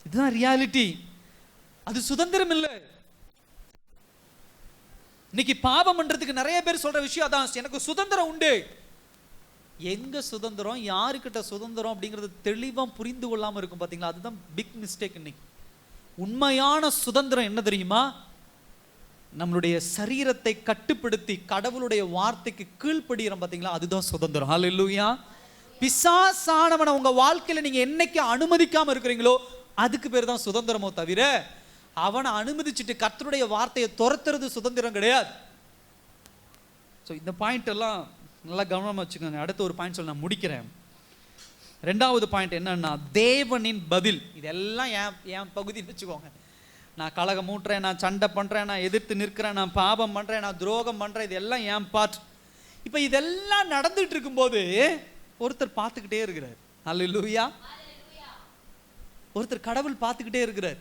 இதுதான் ரியாலிட்டி. அது சுதந்திரம் இல்லை. இன்னைக்கு பாவம் பண்றதுக்கு நிறைய பேர் சொல்ற விஷயம் அதான், எனக்கு சுதந்திரம் உண்டு. எங்க சுதந்திரம், யாருக்கிட்ட சுதந்திரம் அப்படிங்கிறது தெளிவா புரிந்து கொள்ளாம இருக்கும் பாத்தீங்களா? அதுதான் பிக் மிஸ்டேக். இன்னைக்கு உண்மையான சுதந்திரம் என்ன தெரியுமா? நம்மளுடைய சரீரத்தை கட்டுப்படுத்தி கடவுளுடைய வார்த்தைக்கு கீழ்ப்படுகிறோம் பாத்தீங்களா? அதுதான் சுதந்திரம். ஹல்லேலூயா. பிசாசானவனை உங்க வாழ்க்கையில நீங்க என்னைக்கு அனுமதிக்காம இருக்கிறீங்களோ அதுக்கு பேர் தான் சுதந்திரமோ தவிர அவனை அனுமதிச்சுட்டு கர்த்தருடைய வார்த்தையை துரத்துறது சுதந்திரம் கிடையாது. ஸோ இந்த பாயிண்ட் எல்லாம் நல்லா கவனமா வச்சுக்கோங்க. அடுத்த ஒரு பாயிண்ட் சொல்லி நான் முடிக்கிறேன். 2வது பாயிண்ட் என்னன்னா, தேவனின் பதில். இதெல்லாம் என் பகுதின்னு வச்சுக்கோங்க. நான் கலகம் மூட்டுறேன், நான் சண்டை பண்றேன், நான் எதிர்த்து நிற்கிறேன், நான் பாவம் பண்றேன், நான் துரோகம் பண்றேன், இதெல்லாம் என் பார்ட். இப்ப இதெல்லாம் நடந்துட்டு இருக்கும்போது ஒருத்தர் பார்த்துக்கிட்டே இருக்கிறார். அல்லேலூயா. ஒருத்தர் கடவுள் பார்த்துக்கிட்டே இருக்கிறார்.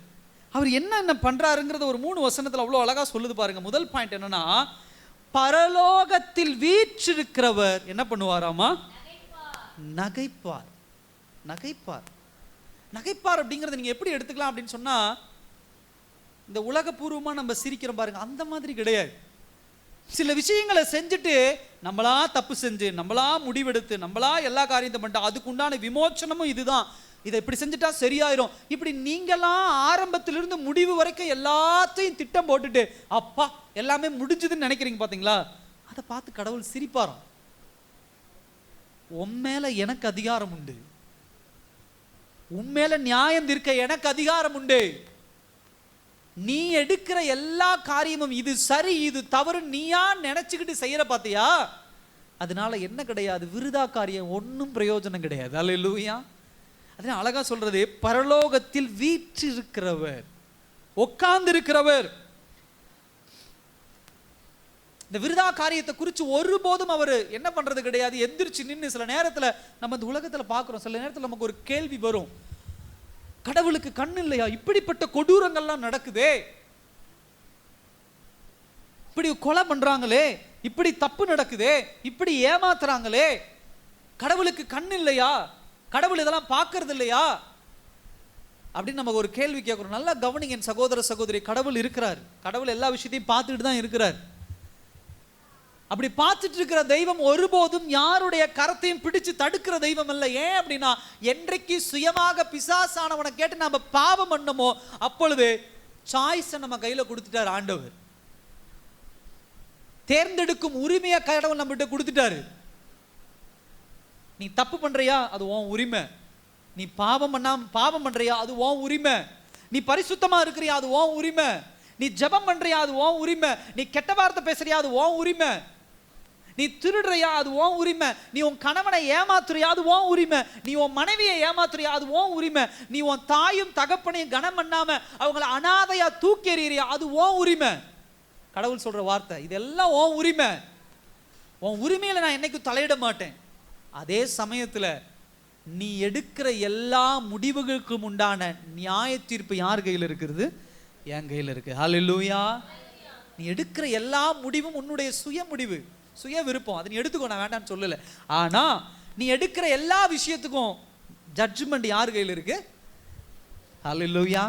அவர் என்ன பண்றாருங்கிறத ஒரு 3 வசனத்துல அவ்வளவு அழகா சொல்லுது பாருங்க. முதல் பாயிண்ட் என்னன்னா, பரலோகத்தில் வீற்றிருக்கிறவர் என்ன பண்ணுவாராமா? நகைப்பார். நகைப்பார். நகைப்பார் அப்படிங்கறத நீங்க எப்படி எடுத்துக்கலாம் அப்படின்னு சொன்னா, இந்த உலகபூர்வமா நம்ம சிரிக்கிறோம் பாருங்க, அந்த மாதிரி கிடையாது. சில விஷயங்களை செஞ்சுட்டு நம்மளா தப்பு செஞ்சு நம்மளா முடிவெடுத்து நம்மளா எல்லா காரியத்தை பண்ணிட்டு அதுக்குண்டான விமோச்சனமும் இதுதான், இதை இப்படி செஞ்சுட்டா சரியாயிரும், இப்படி நீங்களாம் ஆரம்பத்திலிருந்து முடிவு வரைக்கும் எல்லாத்தையும் திட்டம் போட்டுட்டு அப்பா எல்லாமே முடிஞ்சதுன்னு நினைக்கிறீங்க பாத்தீங்களா, அதை பார்த்து கடவுள் சிரிப்பாராம். உண்மையில எனக்கு அதிகாரம் உண்டு, உண்மையில நியாயம் தீர்க்க எனக்கு அதிகாரம் உண்டு. நீ எடுக்கிற எல்லா காரியமும் இது சரி இது தவறு நீயா நினைச்சுக்கிட்டு செய்யற பாத்தியா, அதனால என்ன கிடையாது, விருதா காரியம் ஒன்னும் பிரயோஜனம் கிடையாது. அல்லேலூயா. அதனால அழகா சொல்றது, பரலோகத்தில் வீற்றிருக்கிறவர், உட்கார்ந்து இருக்கிறவர். இந்த விருதா காரியத்தை குறித்து ஒருபோதும் அவர் என்ன பண்றது கிடையாது. எந்திரிச்சு நின்று சில நேரத்துல நம்ம இந்த உலகத்துல பாக்குறோம், சில நேரத்துல நமக்கு ஒரு கேள்வி வரும், கடவுளுக்கு கண்ணு இல்லையா, இப்படிப்பட்ட கொடூரங்கள்லாம் நடக்குதே, இப்படி கொலை பண்றாங்களே, இப்படி தப்பு நடக்குதே, இப்படி ஏமாத்துறாங்களே, கடவுளுக்கு கண்ணு இல்லையா, கடவுள் இதெல்லாம் பார்க்கறது இல்லையா அப்படின்னு நமக்கு ஒரு கேள்வி கேட்கிறோம். நல்லா கவனிங்க என் சகோதர சகோதரி, கடவுள் இருக்கிறார், கடவுள் எல்லா விஷயத்தையும் பார்த்துட்டு தான் இருக்கிறார். அப்படி பார்த்துட்டு இருக்கிற தெய்வம் ஒருபோதும் யாருடைய கரத்தையும் பிடிச்சு தடுக்கிற தெய்வம் இல்லை. ஏன் அப்படின்னா, என்றைக்கு சுயமாக பிசாசானவனை கேட்டு நம்ம பாவம் பண்ணமோ அப்பொழுது சாய்ஸை நம்ம கையில கொடுத்துட்டார் ஆண்டவர். தேர்ந்தெடுக்கும் உரிமையை கடவுள் நம்மகிட்ட கொடுத்துட்டாரு. நீ தப்பு பண்றியா அது உன் உரிமை, நீ பாவம் பண்றியா அது உன் உரிமை, நீ பரிசுத்தமா இருக்கிறியா அது உன் உரிமை, நீ ஜெபம் பண்றியா அது உன் உரிமை, நீ கெட்ட வார்த்தை பேசுறியா அது உன் உரிமை, நீ திருடுறியா அது உன் உரிமை, நீ உன் கணவனை ஏமாத்துறியா அது உன் உரிமை, நீ உன் மனைவியை ஏமாத்துறியா அது உன் உரிமை, நீ உன் தாயும் தகப்பனையும் கனம் பண்ணாம அவங்கள அனாதையா தூக்கி எறியறியா அது உன் உரிமை. கடவுள் சொல்ற வார்த்தை இதெல்லாம் உன் உரிமை. உன் உரிமையில நான் என்னைக்கும் தலையிட மாட்டேன். அதே சமயத்துல நீ எடுக்கிற எல்லா முடிவுகளுக்கும் உண்டான நியாய தீர்ப்பு யார் கையில் இருக்கிறது? என் கையில் இருக்கு. ஹல்லேலூயா. நீ எடுக்கிற எல்லா முடிவும் உன்னுடைய சுய முடிவு, சுய விருப்பம், அதை நீ எடுத்துக்கோ, நான் வேண்டாம்னு சொல்லல. ஆனா நீ எடுக்கிற எல்லா விஷயத்துக்கும் ஜட்ஜ்மெண்ட் யார் கையில் இருக்கு? ஹல்லேலூயா.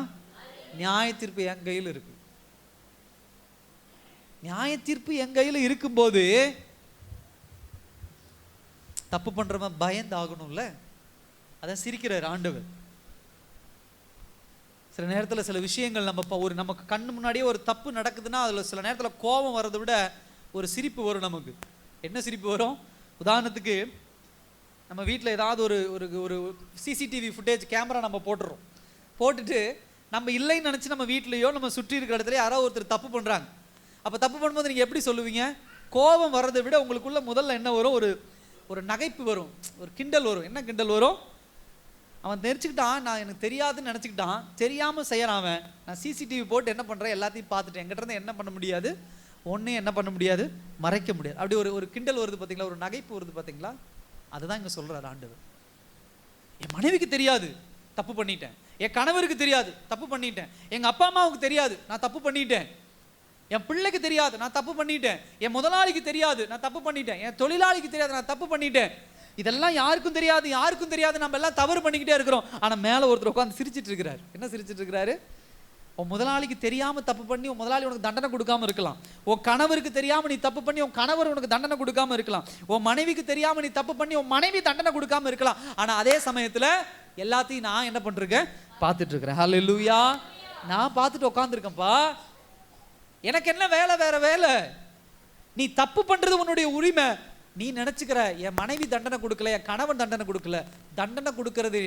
நியாய தீர்ப்பு என் கையில் இருக்கு. நியாய தீர்ப்பு என் கையில் இருக்கும்போது தப்பு பண்றவன் பயந்து ஆகணும்ல, அதான் சிரிக்கிறார் ஆண்டவர். சில நேரத்தில் சில விஷயங்கள் நமக்கு கண்ணு முன்னாடியே ஒரு தப்பு நடக்குதுன்னா அதுல சில நேரத்தில் கோபம் வர்றதை விட ஒரு சிரிப்பு வரும். நமக்கு என்ன சிரிப்பு வரும்? உதாரணத்துக்கு நம்ம வீட்டில் ஏதாவது ஒரு சிசிடிவி ஃபுட்டேஜ் கேமரா நம்ம போட்டுறோம், போட்டுட்டு நம்ம இல்லைன்னு நினச்சி நம்ம வீட்லையோ நம்ம சுற்றி இருக்கிற இடத்துல யாராவது ஒருத்தர் தப்பு பண்ணுறாங்க. அப்போ தப்பு பண்ணும்போது நீங்கள் எப்படி சொல்லுவீங்க? கோபம் வர்றதை விட உங்களுக்குள்ள முதல்ல என்ன வரும்? ஒரு நகைப்பு வரும், ஒரு கிண்டல் வரும். என்ன கிண்டல் வரும்? அவன் தெரிஞ்சுக்கிட்டான், நான் எனக்கு தெரியாதுன்னு நினச்சிக்கிட்டான், தெரியாமல் செய்யறான் அவன். நான் சிசிடிவி போட்டு என்ன பண்ணுறேன், எல்லாத்தையும் பார்த்துட்டேன், என்கிட்ட இருந்து என்ன பண்ண முடியாது, ஒன்றையும் என்ன பண்ண முடியாது, மறைக்க முடியாது. அப்படி ஒரு கிண்டல் வருது பார்த்தீங்களா, ஒரு நகைப்பு வருது பார்த்தீங்களா, அதுதான் இங்கே சொல்கிறார் ஆண்டவர். என் மனைவிக்கு தெரியாது தப்பு பண்ணிட்டேன், என் கணவருக்கு தெரியாது தப்பு பண்ணிட்டேன், எங்கள் அப்பா அம்மாவுக்கு தெரியாது நான் தப்பு பண்ணிட்டேன், என் பிள்ளைக்கு தெரியாது நான் தப்பு பண்ணிட்டேன், என் முதலாளிக்கு தெரியாது நான் தப்பு பண்ணிட்டேன், என் தொழிலாளிக்கு தெரியாது நான் தப்பு பண்ணிட்டேன். இதெல்லாம் யாருக்கும் தெரியாது, நம்ம எல்லாம் தவறு பண்ணிக்கிட்டே இருக்கிறோம். ஆனா மேல ஒருத்தர் உட்கார்ந்து சிரிச்சிட்டு இருக்கிறாரு. என்ன சிரிச்சிட்டு இருக்கிறாரு? உன் முதலாளிக்கு தெரியாம தப்பு பண்ணி உன் முதலாளி உனக்கு தண்டனை கொடுக்காம இருக்கலாம், உன் கணவருக்கு தெரியாம நீ தப்பு பண்ணி உன் கணவர் உனக்கு தண்டனை கொடுக்காம இருக்கலாம், உன் மனைவிக்கு தெரியாம நீ தப்பு பண்ணி உன் மனைவி தண்டனை கொடுக்காம இருக்கலாம். ஆனா அதே சமயத்துல எல்லாத்தையும் நான் என்ன பண்றேன், பார்த்துட்டு இருக்கிறேன். ஹல்லேலூயா. நான் பார்த்துட்டு உட்கார்ந்துருக்கேன்ப்பா. எனக்கு என்ன வேலை, வேற வேலை? நீ தப்பு பண்றது உன்னுடைய உரிமை. நீ நினைச்சுக்கிற என் மனைவி தண்டனை கொடுக்கல, என் கணவன் தண்டனை கொடுக்கல, தண்டனை கொடுக்கறது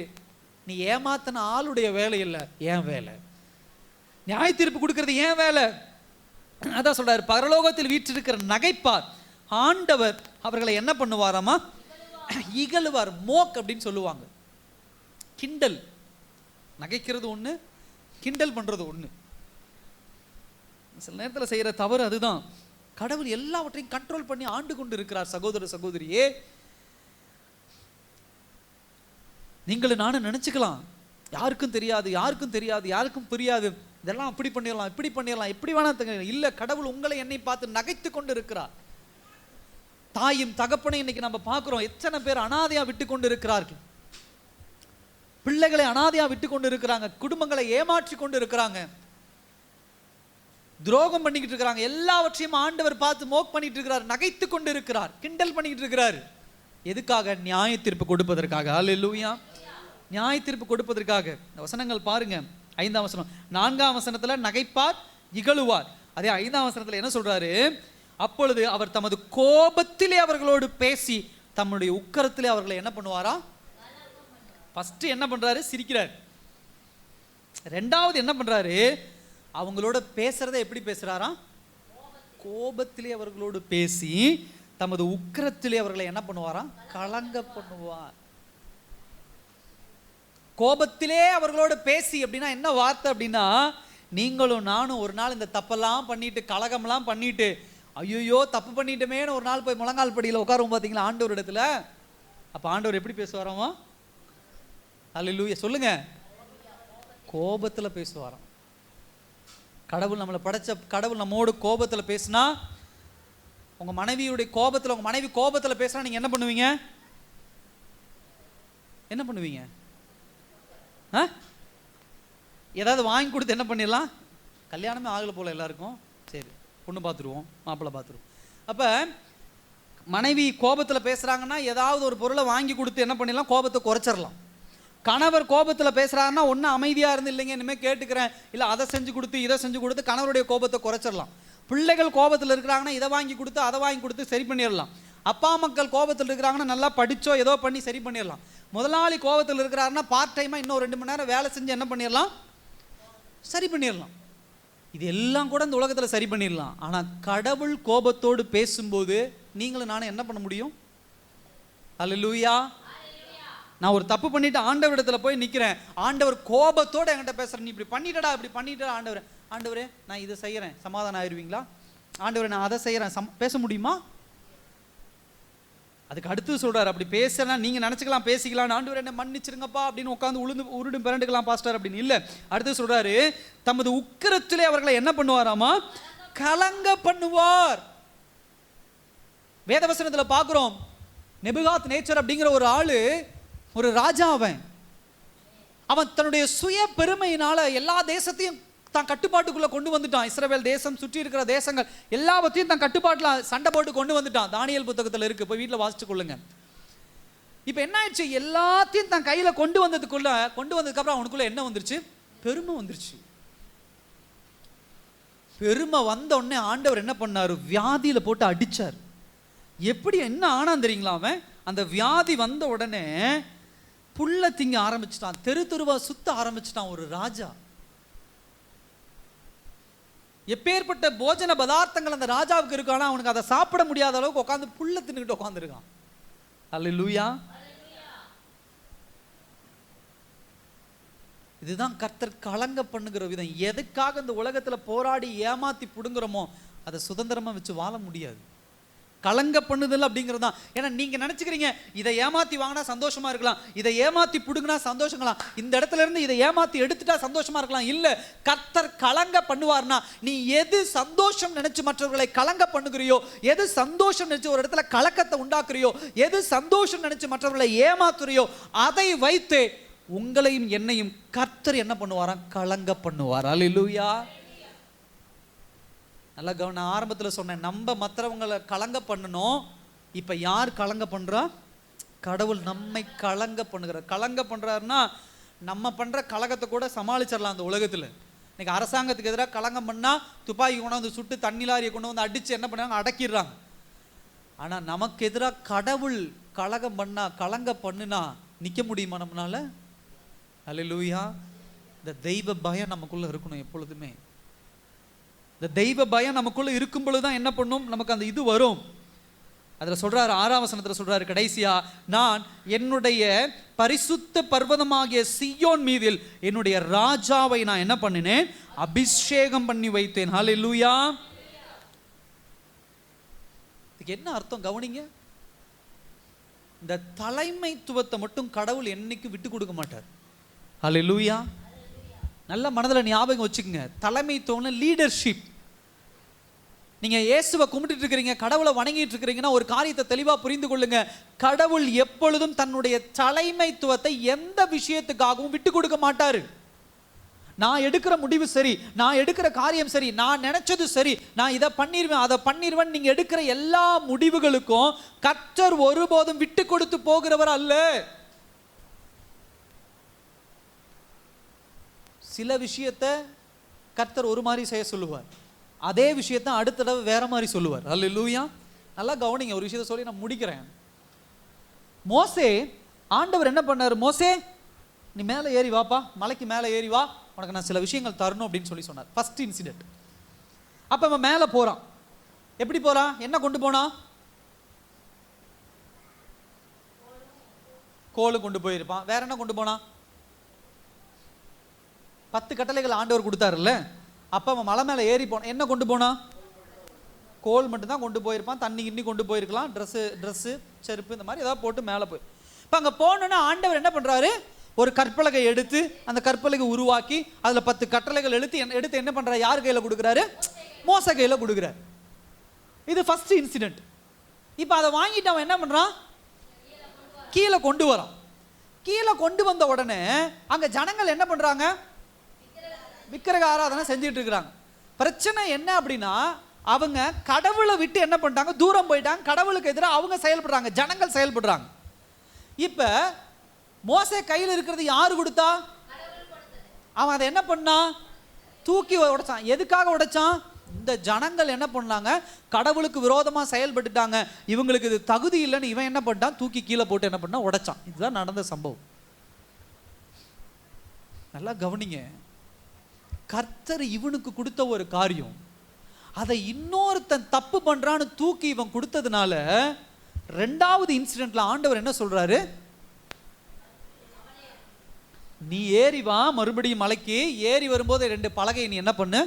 நீ ஏமாத்தின ஆளுடைய வேலை இல்லை, என் வேலை. நியாய தீர்ப்பு கொடுக்கறது ஏன் வேலை. அதான் சொல்றாரு, பரலோகத்தில் வீற்றிருக்கிற நகைப்பார் ஆண்டவர் அவர்களை என்ன பண்ணுவாராமா? இகழுவார். மோக் அப்படின்னு சொல்லுவாங்க. கிண்டல். நகைக்கிறது ஒண்ணு, கிண்டல் பண்றது ஒண்ணு. சில நேரத்தில் செய்யற தவறு அதுதான். கடவுள் எல்லாவற்றையும் கண்ட்ரோல் பண்ணி ஆண்டு கொண்டு இருக்கிறார். சகோதர சகோதரியே, நீங்களும் நானும் நினைச்சுக்கலாம் யாருக்கும் தெரியாது, யாருக்கும் புரியாது, இதெல்லாம் அப்படி பண்ணிடலாம், இப்படி பண்ணிடலாம், எப்படி வேணா இல்ல, கடவுள் உங்களை என்னை பார்த்து நகைத்து கொண்டு இருக்கிறார். தாயும் தகப்பனை இன்னைக்கு நம்ம பார்க்கிறோம், எத்தனை பேர் அனாதையா விட்டு கொண்டு இருக்கிறார்கள், பிள்ளைகளை அனாதையா விட்டு கொண்டு இருக்கிறாங்க, குடும்பங்களை ஏமாற்றி கொண்டு இருக்கிறாங்க, துரோகம் பண்ணிக்கிட்டு இருக்கிறாங்க. எல்லாவற்றையும் ஆண்டவர் பார்த்து மோக் பண்ணிட்டு இருக்கிறார், நகைத்து கொண்டு இருக்கிறார், கிண்டல் பண்ணிக்கிட்டு இருக்கிறார். எதுக்காக? நியாய தீர்ப்பு கொடுப்பதற்காக. அல்லேலூயா. நியாய தீர்ப்பு கொடுப்பதற்காக. இந்த வசனங்கள் பாருங்க. 5ஆம் வசனம், 4ஆம் வசனத்துல நகைப்பார், இகழுவார். அதே 5ஆம் வசனத்துல என்ன சொல்றாரு? அப்பொழுது அவர் தமது கோபத்திலே அவர்களோடு பேசி தம்முடைய உக்கரத்திலே அவர்களை என்ன பண்ணுவாரா? ஃபர்ஸ்ட் என்ன பண்றாரு? சிரிக்கிறார். ரெண்டாவது என்ன பண்றாரு? அவங்களோட பேசுறதை எப்படி பேசுறாரா? கோபத்திலே அவர்களோடு பேசி தமது உக்கிரத்திலே அவர்களை என்ன பண்ணுவாரா? கலங்க பண்ணுவார். கோபத்திலே அவர்களோடு பேசி அப்படின்னா என்ன வார்த்தை அப்படின்னா, நீங்களும் நானும் ஒரு நாள் இந்த தப்பெல்லாம் பண்ணிட்டு கலகம்லாம் பண்ணிட்டு ஐயோ தப்பு பண்ணிட்டோமேன்னு ஒரு நாள் போய் முழங்கால் படியில் உட்காருவோம் பார்த்தீங்களா ஆண்டவர் இடத்துல. அப்போ ஆண்டவர் எப்படி பேசுவாராமா? அல்லேலூயா சொல்லுங்க. கோபத்தில் பேசுவாராம். கடவுள் நம்மளை படைச்ச கடவுள் நம்மோடு கோபத்தில் பேசினா, உங்கள் மனைவியுடைய கோபத்தில், உங்கள் மனைவி கோபத்தில் பேசினா நீங்கள் என்ன பண்ணுவீங்க? என்ன பண்ணுவீங்க? ஏதாவது வாங்கி கொடுத்து என்ன பண்ணிடலாம்? கல்யாணமே ஆகலை போல எல்லாருக்கும், சரி பொண்ணு பார்த்துருவோம், மாப்பிள்ளை பார்த்துருவோம். அப்போ மனைவி கோபத்தில் பேசுகிறாங்கன்னா ஏதாவது ஒரு பொருளை வாங்கி கொடுத்து என்ன பண்ணிடலாம்? கோபத்தை குறைச்சிடலாம். கணவர் கோபத்தில் பேசுகிறாருன்னா ஒன்றும் அமைதியாக இருந்து இல்லைங்க இனிமேல் கேட்டுக்கிறேன், இல்லை அதை செஞ்சு கொடுத்து இதை செஞ்சு கொடுத்து கணவருடைய கோபத்தை குறைச்சிடலாம். பிள்ளைகள் கோபத்தில் இருக்கிறாங்கன்னா இதை வாங்கி கொடுத்து அதை வாங்கி கொடுத்து சரி பண்ணிடலாம். அப்பா மக்கள் கோபத்தில் இருக்கிறாங்கன்னா நல்லா படித்தோ ஏதோ பண்ணி சரி பண்ணிடலாம். முதலாளி கோபத்தில் இருக்கிறாருன்னா பார்ட் டைமாக இன்னும் 2 மணி நேரம் வேலை செஞ்சு என்ன பண்ணிடலாம்? சரி பண்ணிடலாம். இது எல்லாம் கூட இந்த உலகத்தில் சரி பண்ணிடலாம். ஆனால் கடவுள் கோபத்தோடு பேசும்போது நீங்களும் நானும் என்ன பண்ண முடியும்? அல்லேலூயா. நான் ஒரு தப்பு பண்ணிட்டு ஆண்டவர் இடத்துல போய் நிற்கிறேன், ஆண்டவர் கோபத்தோடு என்கிட்ட பேசுகிறேன், நீ இப்படி பண்ணிட்டடா இப்படி பண்ணிட்டடா ஆண்டவரே நான் இதை செய்கிறேன், சமாதானம் ஆயிடுவீங்களா? ஆண்டவரே நான் அதை செய்கிறேன், பேச முடியுமா? அதுக்கு அடுத்து சொல்கிறார், அப்படி பேசலாம் நீங்கள் நினச்சிக்கலாம் பேசிக்கலாம், ஆண்டவரே என்ன மன்னிச்சிருங்கப்பா அப்படின்னு உட்காந்து உருடும் பிறண்டுக்கலாம் பாஸ்டர் அப்படின்னு இல்லை. அடுத்து சொல்கிறாரு, தமது உக்கிரத்திலே அவர்களை என்ன பண்ணுவாராமா? கலங்க பண்ணுவார். வேதவசனத்தில் பார்க்குறோம், நெபுகாத் நேச்சர் அப்படிங்கிற ஒரு ஆளு, ஒரு ராஜா. அவன் தன்னுடைய சுய பெருமையினால எல்லா தேசத்தையும் தான் கட்டுப்பாட்டுக்குள்ள கொண்டு வந்துட்டான். இஸ்ரவேல் தேசம், சுற்றி இருக்கிற தேசங்கள் எல்லாவற்றையும் தான் கட்டுப்பாட்டில் சண்டை போட்டு கொண்டு வந்துட்டான். தானியேல் புத்தகத்தில் இருக்கு, போய் வீட்டில் வாசிச்சு கொள்ளுங்க. இப்போ என்ன ஆயிடுச்சு? எல்லாத்தையும் தான் கையில் கொண்டு வந்ததுக்கப்புறம் அவனுக்குள்ள என்ன வந்துருச்சு? பெருமை வந்துருச்சு. பெருமை வந்த உடனே ஆண்டவர் என்ன பண்ணாரு? வியாதியில போட்டு அடிச்சார். எப்படி என்ன ஆனான் தெரியுங்களா? அவன் அந்த வியாதி வந்த உடனே புல்ல திங்க ஆரம்பிச்சிட்டான், தெரு தெருவா சுத்த ஆரம்பிச்சிட்டான். ஒரு ராஜா, எப்பேற்பட்ட போஜன பதார்த்தங்கள் அந்த ராஜாவுக்கு இருக்கானா, அவனுக்கு அதை சாப்பிட முடியாத அளவுக்கு உட்காந்து புல்ல தின்னுக்கிட்டு உட்காந்துருக்கான். அல்லேலூயா. இதுதான் கர்த்தர் கலங்க பண்ணுகிற விதம். எதுக்காக இந்த உலகத்துல போராடி ஏமாத்தி புடுங்குறோமோ அதை சுதந்திரமா வச்சு வாழ முடியாது. கலங்க பண்ணுதல் அப்படிங்கிறது தான். ஏன்னா நீங்க நினைச்சுக்கிறீங்க இதை ஏமாத்தி வாங்கினா சந்தோஷமா இருக்கலாம், இதை ஏமாத்தி புடுங்கினா சந்தோஷங்களா, இந்த இடத்துல இருந்து இதை ஏமாத்தி எடுத்துட்டா சந்தோஷமா இருக்கலாம். இல்ல, கர்த்தர் கலங்க பண்ணுவார்னா, நீ எது சந்தோஷம் நினைச்சு மற்றவர்களை கலங்க பண்ணுகிறியோ, எது சந்தோஷம் நினைச்சு ஒரு இடத்துல கலக்கத்தை உண்டாக்குறியோ, எது சந்தோஷம் நினைச்சு மற்றவர்களை ஏமாத்துறியோ, அதை வைத்து உங்களையும் என்னையும் கர்த்தர் என்ன பண்ணுவாராம்? கலங்க பண்ணுவார். அல்லேலூயா. நல்லா கவனம். ஆரம்பத்தில் சொன்னேன், நம்ம மற்றவங்களை கலங்க பண்ணணும். இப்போ யார் கலங்க பண்ணுறா? கடவுள் நம்மை கலங்க பண்ணுகிறார். கலங்க பண்ணுறாருன்னா நம்ம பண்ணுற கலகத்தை கூட சமாளிச்சிடலாம் அந்த உலகத்தில். இன்னைக்கு அரசாங்கத்துக்கு எதிராக கலங்கம் பண்ணால் துப்பாக்கி கொண்டு வந்து சுட்டு தண்ணி லாரியை கொண்டு வந்து அடித்து என்ன பண்ணுறாங்க? அடக்கிடுறாங்க. ஆனால் நமக்கு எதிராக கடவுள் கலகம் பண்ணா, கலங்க பண்ணுனா நிற்க முடியுமா நம்மளால? அல்லேலூயா. இந்த தெய்வ பயம் நமக்குள்ளே இருக்கணும் எப்பொழுதுமே. இந்த தெய்வ பயம் நமக்குள்ள இருக்கும் பொழுதுதான் என்ன பண்ணும்? நமக்கு அந்த இது வரும். அதில் சொல்றாரு, 6ஆம் வசனத்தில் சொல்றாரு கடைசியா, நான் என்னுடைய பரிசுத்த பர்வதமாகிய சீயோன் மீதில் என்னுடைய ராஜாவை நான் என்ன பண்ணினேன்? அபிஷேகம் பண்ணி வைத்தேன். ஹல்லேலூயா. இதுக்கு என்ன அர்த்தம் கவனிங்க. இந்த தலைமைத்துவத்தை மட்டும் கடவுள் என்னைக்கு விட்டு கொடுக்க மாட்டார். ஹல்லேலூயா. நல்ல மனதில் ஞாபகம் வச்சுக்கோங்க, தலைமைத்துவம் லீடர்ஷிப். நீங்க இயேசுவை கும்பிட்டு இருக்கிறீங்க, கடவுளை வணங்கிட்டு இருக்கிறீங்கன்னா ஒரு காரியத்தை தெளிவா புரிந்து கொள்ளுங்க. கடவுள் எப்பொழுதும் தன்னுடைய தலைமைத்துவத்தை எந்த விஷயத்துக்காகவும் விட்டு கொடுக்க மாட்டாரு. நான் எடுக்கிற முடிவு சரி, நான் எடுக்கிற காரியம் சரி, நான் நினைச்சது சரி, நான் இதை பண்ணிடுவேன் அதை பண்ணிடுவேன், நீங்க எடுக்கிற எல்லா முடிவுகளுக்கும் கர்த்தர் ஒருபோதும் விட்டு கொடுத்து போகிறவர் அல்ல. சில விஷயத்தை கர்த்தர் ஒரு மாதிரி செய்ய சொல்லுவார், அதே விஷயத்தை அடுத்த தடவை வேற மாதிரி சொல்லுவார். அல்லேலூயா. நல்லா கவனிங்க, ஒரு விஷயத்தை சொல்லி நான் முடிக்கிறேன். மோசே, ஆண்டவர் என்ன பண்ணார், மோசே நீ மேலே ஏறி வாப்பா, மலைக்கு மேலே ஏறி வா, உனக்கு நான் சில விஷயங்கள் தரணும் அப்படின்னு சொல்லி சொன்னார். First incident. அப்போ அவன் மேலே போகிறான். எப்படி போகிறான், என்ன கொண்டு போனா, கோலு கொண்டு போயிருப்பான். வேற என்ன கொண்டு போனா, 10 கட்டளைகள் ஆண்டவர் கொடுத்தாருல்ல. அப்போ அவன் மலை மேலே ஏறி போனான், என்ன கொண்டு போனா, கோல் மட்டும்தான் கொண்டு போயிருப்பான். தண்ணி கிண்ணி கொண்டு போயிருக்கலாம், ட்ரெஸ்ஸு செருப்பு இந்த மாதிரி ஏதாவது போட்டு மேலே போய். இப்போ அங்கே போனோன்னா ஆண்டவர் என்ன பண்ணுறாரு, ஒரு கற்பலகை எடுத்து அந்த கற்பலகை உருவாக்கி அதில் 10 கட்டளைகள் எடுத்து என்ன பண்ணுறாரு, யார் கையில் கொடுக்குறாரு, மோச கையில் கொடுக்குறாரு. இது ஃபர்ஸ்ட் இன்சிடென்ட். இப்போ அதை வாங்கிட்டு அவன் என்ன பண்ணுறான், கீழே கொண்டு வரான். கீழே கொண்டு வந்த உடனே அங்கே ஜனங்கள் என்ன பண்ணுறாங்க, விக்கிரக ஆராதனை செஞ்சுட்டு இருக்கிறாங்க. பிரச்சனை என்ன அப்படின்னா, அவங்க கடவுளை விட்டு என்ன பண்ணிட்டாங்க, தூரம் போயிட்டாங்க. கடவுளுக்கு எதிராக அவங்க செயல்படுறாங்க, ஜனங்கள் செயல்படுறாங்க. இப்போ மோசே கையில் இருக்கிறது யாரு கொடுத்தா, அவன் அதை என்ன பண்ணா, தூக்கி உடைச்சான். எதுக்காக உடைச்சான், இந்த ஜனங்கள் என்ன பண்ணாங்க, கடவுளுக்கு விரோதமாக செயல்பட்டுட்டாங்க, இவங்களுக்கு இது தகுதி இல்லைன்னு இவன் என்ன பண்ணிட்டான், தூக்கி கீழே போட்டு என்ன பண்ணா, உடைச்சான். இதுதான் நடந்த சம்பவம். நல்லா கவனிங்க, கர்த்தர் இவனுக்கு கொடுத்த ஒரு காரியம், அதை இன்னொருத்தன் தப்பு பண்றான்னு தூக்கி இவன் கொடுத்ததுனால ரெண்டாவது இன்சிடென்ட்ல ஆண்டவர் என்ன சொல்றாரு, நீ ஏறி வா, மறுபடியும் மலைக்கு ஏறி வரும்போது 2 பலகை நீ என்ன பண்ணு,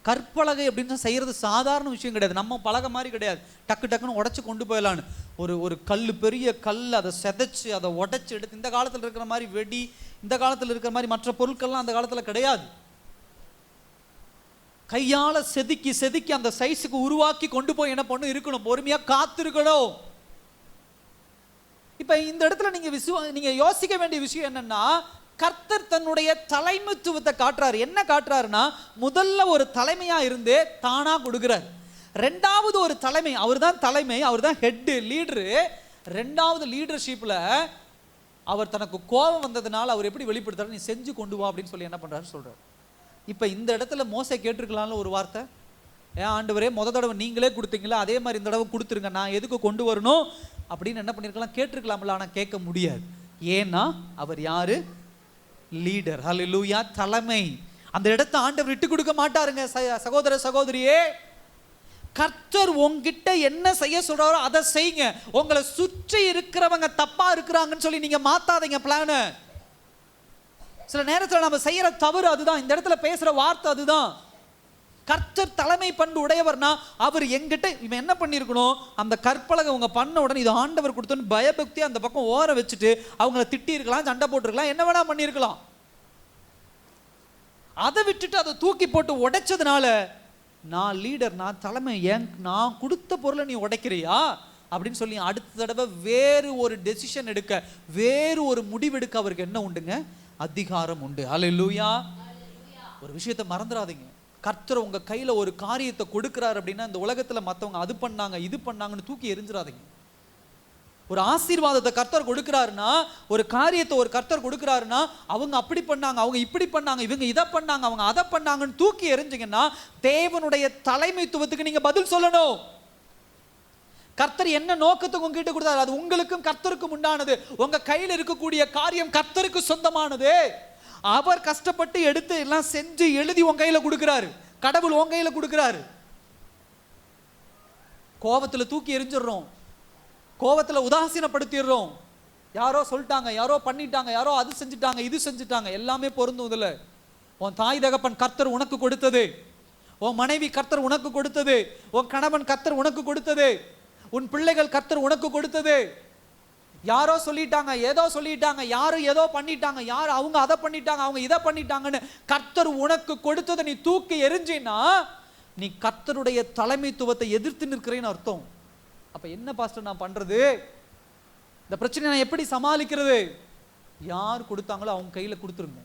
கற்பலகை அப்படின்னு செய்யறது சாதாரண விஷயம் கிடையாது. நம்ம பலகை மாதிரி கிடையாது, டக்கு டக்குன்னு உடைச்சு கொண்டு போயிடலான்னு. ஒரு கல், பெரிய கல், அதை செதைச்சு அதை உடைச்சு எடுத்து, இந்த காலத்தில் இருக்கிற மாதிரி வெடி, இந்த காலத்தில் இருக்கிற மாதிரி மற்ற பொருட்கள்லாம் அந்த காலத்தில் கிடையாது. கையால செதுக்கி செதுக்கி அந்த சைஸுக்கு உருவாக்கி கொண்டு போய் என்ன பண்ணு இருக்கணும், பொறுமையா காத்திருக்கணும். இப்ப இந்த இடத்துல நீங்க யோசிக்க வேண்டிய விஷயம் என்னன்னா, கர்த்தர் தன்னுடைய தலைமைத்துவத்தை காட்டுறாரு. என்ன காட்டுறாருன்னா, முதல்ல ஒரு தலைமையா இருந்தே தானா கொடுக்கிறார். ரெண்டாவது ஒரு தலைமை, அவர் தான் தலைமை, அவர் தான் ஹெட் லீடரு. ரெண்டாவது லீடர்ஷிப்ல அவர் தனக்கு கோபம் வந்ததுனால அவர் எப்படி வெளிப்படுத்துறாரு, நீ செஞ்சு கொண்டு வா அப்படின்னு சொல்லி என்ன பண்றாரு சொல்றாரு. இப்ப இந்த இடத்துல மோசே கேட்டிருக்கலாம்ல ஒரு வார்த்தை, ஏன் ஆண்டவரே முத தடவை நீங்களே கொடுத்தீங்களா, அதே மாதிரி இந்த தடவை கொடுத்துருங்க, நான் எதுக்கு கொண்டு வரணும் அப்படின்னு என்ன பண்ணிருக்கலாம், கேட்டிருக்கலாம்ல. ஆனா கேட்க முடியாது. ஏன்னா அவர் யாரு, லீடர். ஹல்லேலூயா, தலைமை. அந்த இடத்தை ஆண்டவர் விட்டு கொடுக்க மாட்டாருங்க. சகோதர சகோதரியே, கர்த்தர் உங்ககிட்ட என்ன செய்ய சொல்றாரோ அதை செய்யுங்க. உங்களை சுற்றி இருக்கிறவங்க தப்பா இருக்கிறாங்கன்னு சொல்லி நீங்க மாத்தாதீங்க பிளான. சில நேரத்தில் நம்ம செய்யற தவறு அதுதான். இந்த இடத்துல பேசுற வார்த்தை அதுதான். கர்த்தர் தலைமை பண்பு உடையவர்னா அவர் எங்கிட்ட இவன் என்ன பண்ணிருக்கணும், அந்த கற்பலகை அவங்க பண்ண உடனே இது ஆண்டவர் கொடுத்தோன்னு பயபக்தி அந்த பக்கம் ஓர வச்சுட்டு அவங்கள திட்டி இருக்கலாம், சண்டை போட்டுருக்கலாம், என்ன வேணா பண்ணிருக்கலாம். அதை விட்டுட்டு அதை தூக்கி போட்டு உடைச்சதுனால, நான் லீடர், நான் தலைமை, நான் கொடுத்த பொருளை நீ உடைக்கிறியா அப்படின்னு சொல்லி அடுத்த தடவை வேறு ஒரு டெசிஷன் எடுக்க, வேறு ஒரு முடிவெடுக்க அவருக்கு என்ன உண்டுங்க, அதிகாரம் உண்டு. ஹல்லேலூயா. ஒரு விஷயத்தை மறந்துடாதீங்க, கர்த்தர் உங்க கையில ஒரு காரியத்தை கொடுக்கிறார் அப்படின்னா, இந்த உலகத்துல மற்றவங்க அது பண்ணாங்க இது பண்ணாங்கன்னு தூக்கி எரிஞ்சிடாதீங்க. ஒரு ஆசீர்வாதத்தை கர்த்தர் கொடுக்கிறாருன்னா, ஒரு காரியத்தை ஒரு கர்த்தர் கொடுக்கிறாருன்னா, அவங்க அப்படி பண்ணாங்க, அவங்க இப்படி பண்ணாங்க, இவங்க இதை பண்ணாங்க, அவங்க அதை பண்ணாங்கன்னு தூக்கி எறிஞ்சிங்கன்னா தேவனுடைய தலைமைத்துவத்துக்கு நீங்க பதில் சொல்லணும். கர்த்தர் என்ன நோக்கத்துக்கு உங்ககிட்ட கொடுத்தாரு, அது உங்களுக்கும் கர்த்தருக்கும் உண்டானது. உங்க கையில் இருக்கக்கூடிய காரியம் கர்த்தருக்கு சொந்தமானது. அவர் கஷ்டப்பட்டு எடுத்து எல்லாம் செஞ்சு எழுதி உங்க கையில கொடுக்கிறாரு, கடவுள் உங்க கையில கொடுக்கிறாரு. கோபத்துல தூக்கி எரிஞ்சிடறோம், கோபத்துல உதாசீனப்படுத்திடுறோம். யாரோ சொல்லிட்டாங்க, யாரோ பண்ணிட்டாங்க, யாரோ அது செஞ்சுட்டாங்க இது செஞ்சுட்டாங்க, எல்லாமே பொருந்தும். இதுல உன் தாய் தகப்பன் கர்த்தர் உனக்கு கொடுத்தது, உன் மனைவி கர்த்தர் உனக்கு கொடுத்தது, உன் கணவன் கர்த்தர் உனக்கு கொடுத்தது, உன் பிள்ளைகள் கர்த்தர் உனக்கு கொடுத்தது. யாரோ சொல்லிட்டாங்க, ஏதோ சொல்லிட்டாங்க, யாரும் ஏதோ பண்ணிட்டாங்க, யார் அவங்க அதை பண்ணிட்டாங்க, அவங்க இதை பண்ணிட்டாங்கன்னு கர்த்தர் உனக்கு கொடுத்ததை நீ தூக்கி எரிஞ்சினா நீ கர்த்தருடைய தலைமைத்துவத்தை எதிர்த்து நிற்கிறேன்னு அர்த்தம். அப்ப என்ன பாஸ்டர் நான் பண்றது? இந்த பிரச்சனை நான் எப்படி சமாளிக்கிறது? யார் கொடுத்தாங்களோ அவங்க கையில கொடுத்துருங்க.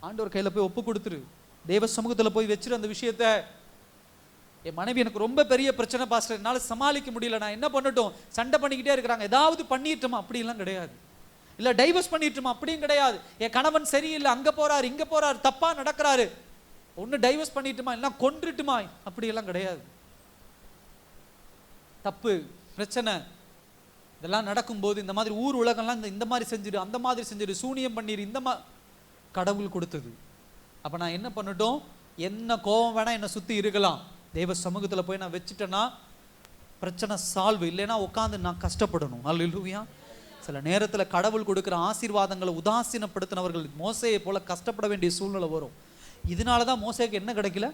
ஆண்டவர் கையில போய் ஒப்பு கொடுத்துரு. தேவ சமூகத்துல போய் வச்சிரு அந்த விஷயத்த. என் மனைவி எனக்கு ரொம்ப பெரிய பிரச்சனை பாஸ்டர், என்னால சமாளிக்க முடியல, நான் என்ன பண்ணட்டும்? சண்டை பண்ணிக்கிட்டே இருக்கிறாங்க, ஏதாவது பண்ணிட்டுமா? அப்படிலாம் கிடையாது. இல்ல டைவர்ஸ் பண்ணிட்டுமா? அப்படியும் கிடையாது. என் கணவன் சரியில்லை, அங்க போறாரு இங்க போறாரு, தப்பா நடக்கிறாரு, ஒன்னு டைவர்ஸ் பண்ணிட்டுமா இல்ல கொன்றுட்டுமா? அப்படியெல்லாம் கிடையாது. தப்பு பிரச்சனை இதெல்லாம் நடக்கும்போது இந்த மாதிரி ஊர் உலகம்லாம் இந்த மாதிரி செஞ்சிரு, அந்த மாதிரி செஞ்சிரு, சூனியம் பண்ணிரு, இந்த கடவுள் கொடுத்தது. அப்ப நான் என்ன பண்ணட்டும்? என்ன கோபம் வேணா என்னை சுத்தி இருக்கலாம், தேவ சமூகத்துல போய் நான் வச்சுட்டேன்னா பிரச்சனை சால்வ். இல்லைன்னா உட்காந்து நான் கஷ்டப்படணும். அல்லேலூயா. சில நேரத்துல கடவுள் கொடுக்குற ஆசீர்வாதங்களை உதாசீனப்படுத்தினவர்கள் மோசேயை போல கஷ்டப்பட வேண்டிய சூழ்நிலை வரும். இதனாலதான் மோசேக்கு என்ன கிடைக்கல?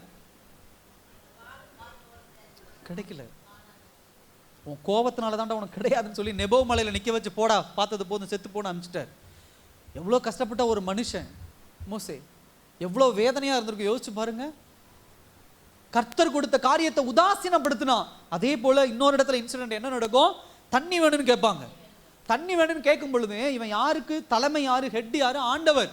உன் கோபத்தினால தான்டா உனக்கு கிடையாதுன்னு சொல்லி நெபோ மலையில நிக்க வச்சு போடா, பார்த்தது போதும், செத்து போன அனுப்பிச்சிட்டார். எவ்வளவு கஷ்டப்பட்ட ஒரு மனுஷன் மோசே, எவ்வளவு வேதனையா இருந்திருக்கு யோசிச்சு பாருங்க. கர்த்தர் கொடுத்த காரியத்தை உதாசீனப்படுத்தினா. அதே போல இன்னொரு இடத்துல இன்சிடென்ட் என்ன நடக்கும்? தண்ணி வேணும்னு கேட்பாங்க. தண்ணி வேணும்னு கேட்கும் பொழுது இவன் யாருக்கு தலைமை? யாரு ஹெட்? யாரு? ஆண்டவர்.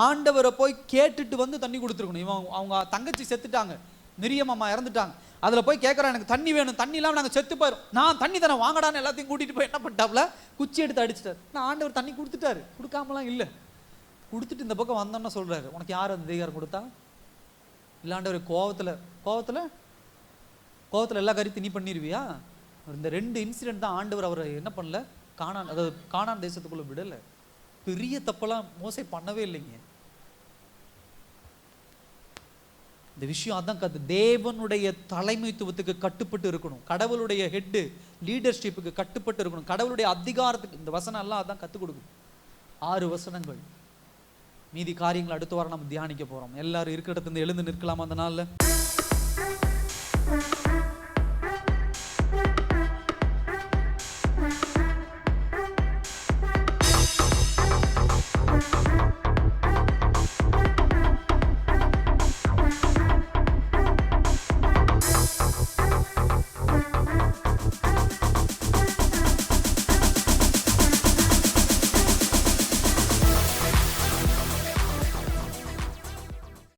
ஆண்டவரை போய் கேட்டுட்டு வந்து தண்ணி கொடுத்துருக்கணும். இவன் அவங்க தங்கச்சி செத்துட்டாங்க, மிரியம் அம்மா இறந்துட்டாங்க. அதுல போய் கேட்கறான், எனக்கு தண்ணி வேணும், தண்ணி இல்லாம நாங்க செத்து போயிடும், நான் தண்ணி தரேன் வாங்கடான்னு எல்லாத்தையும் கூட்டிட்டு போய் என்ன பண்ணிட்டாப்ல? குச்சி எடுத்து அடிச்சிட்டாரு. நான் ஆண்டவர் தண்ணி கொடுத்துட்டாரு, கொடுக்காமலாம் இல்லை, கொடுத்துட்டு இந்த பக்கம் வந்தோன்னு சொல்றாரு, உனக்கு யார் அந்த அதிகாரம் கொடுத்தா? இல்லாண்டவர் கோவத்துல எல்லா கருத்து நீ பண்ணிருவியா? இந்த 2 இன்சிடென்ட் தான் ஆண்டவர் அவரை என்ன பண்ணல, கானான் தேசத்துக்குள்ள விடல. பெரிய தப்பெல்லாம் மோசே பண்ணவே இல்லைங்க. இந்த விஷயம் அதான் தேவனுடைய தலைமைத்துவத்துக்கு கட்டுப்பட்டு இருக்கணும், கடவுளுடைய ஹெட் லீடர்ஷிப்புக்கு கட்டுப்பட்டு இருக்கணும், கடவுளுடைய அதிகாரத்துக்கு. இந்த வசனம் எல்லாம் அதான் கற்றுக் கொடுக்கும். 6 வசனங்கள். மீதி காரியங்கள் அடுத்த வாரம் நம்ம தியானிக்க போறோம். எல்லாரும் இருக்கிற இடத்துல எழுந்து நிற்கலாமா அந்த நாள்ல?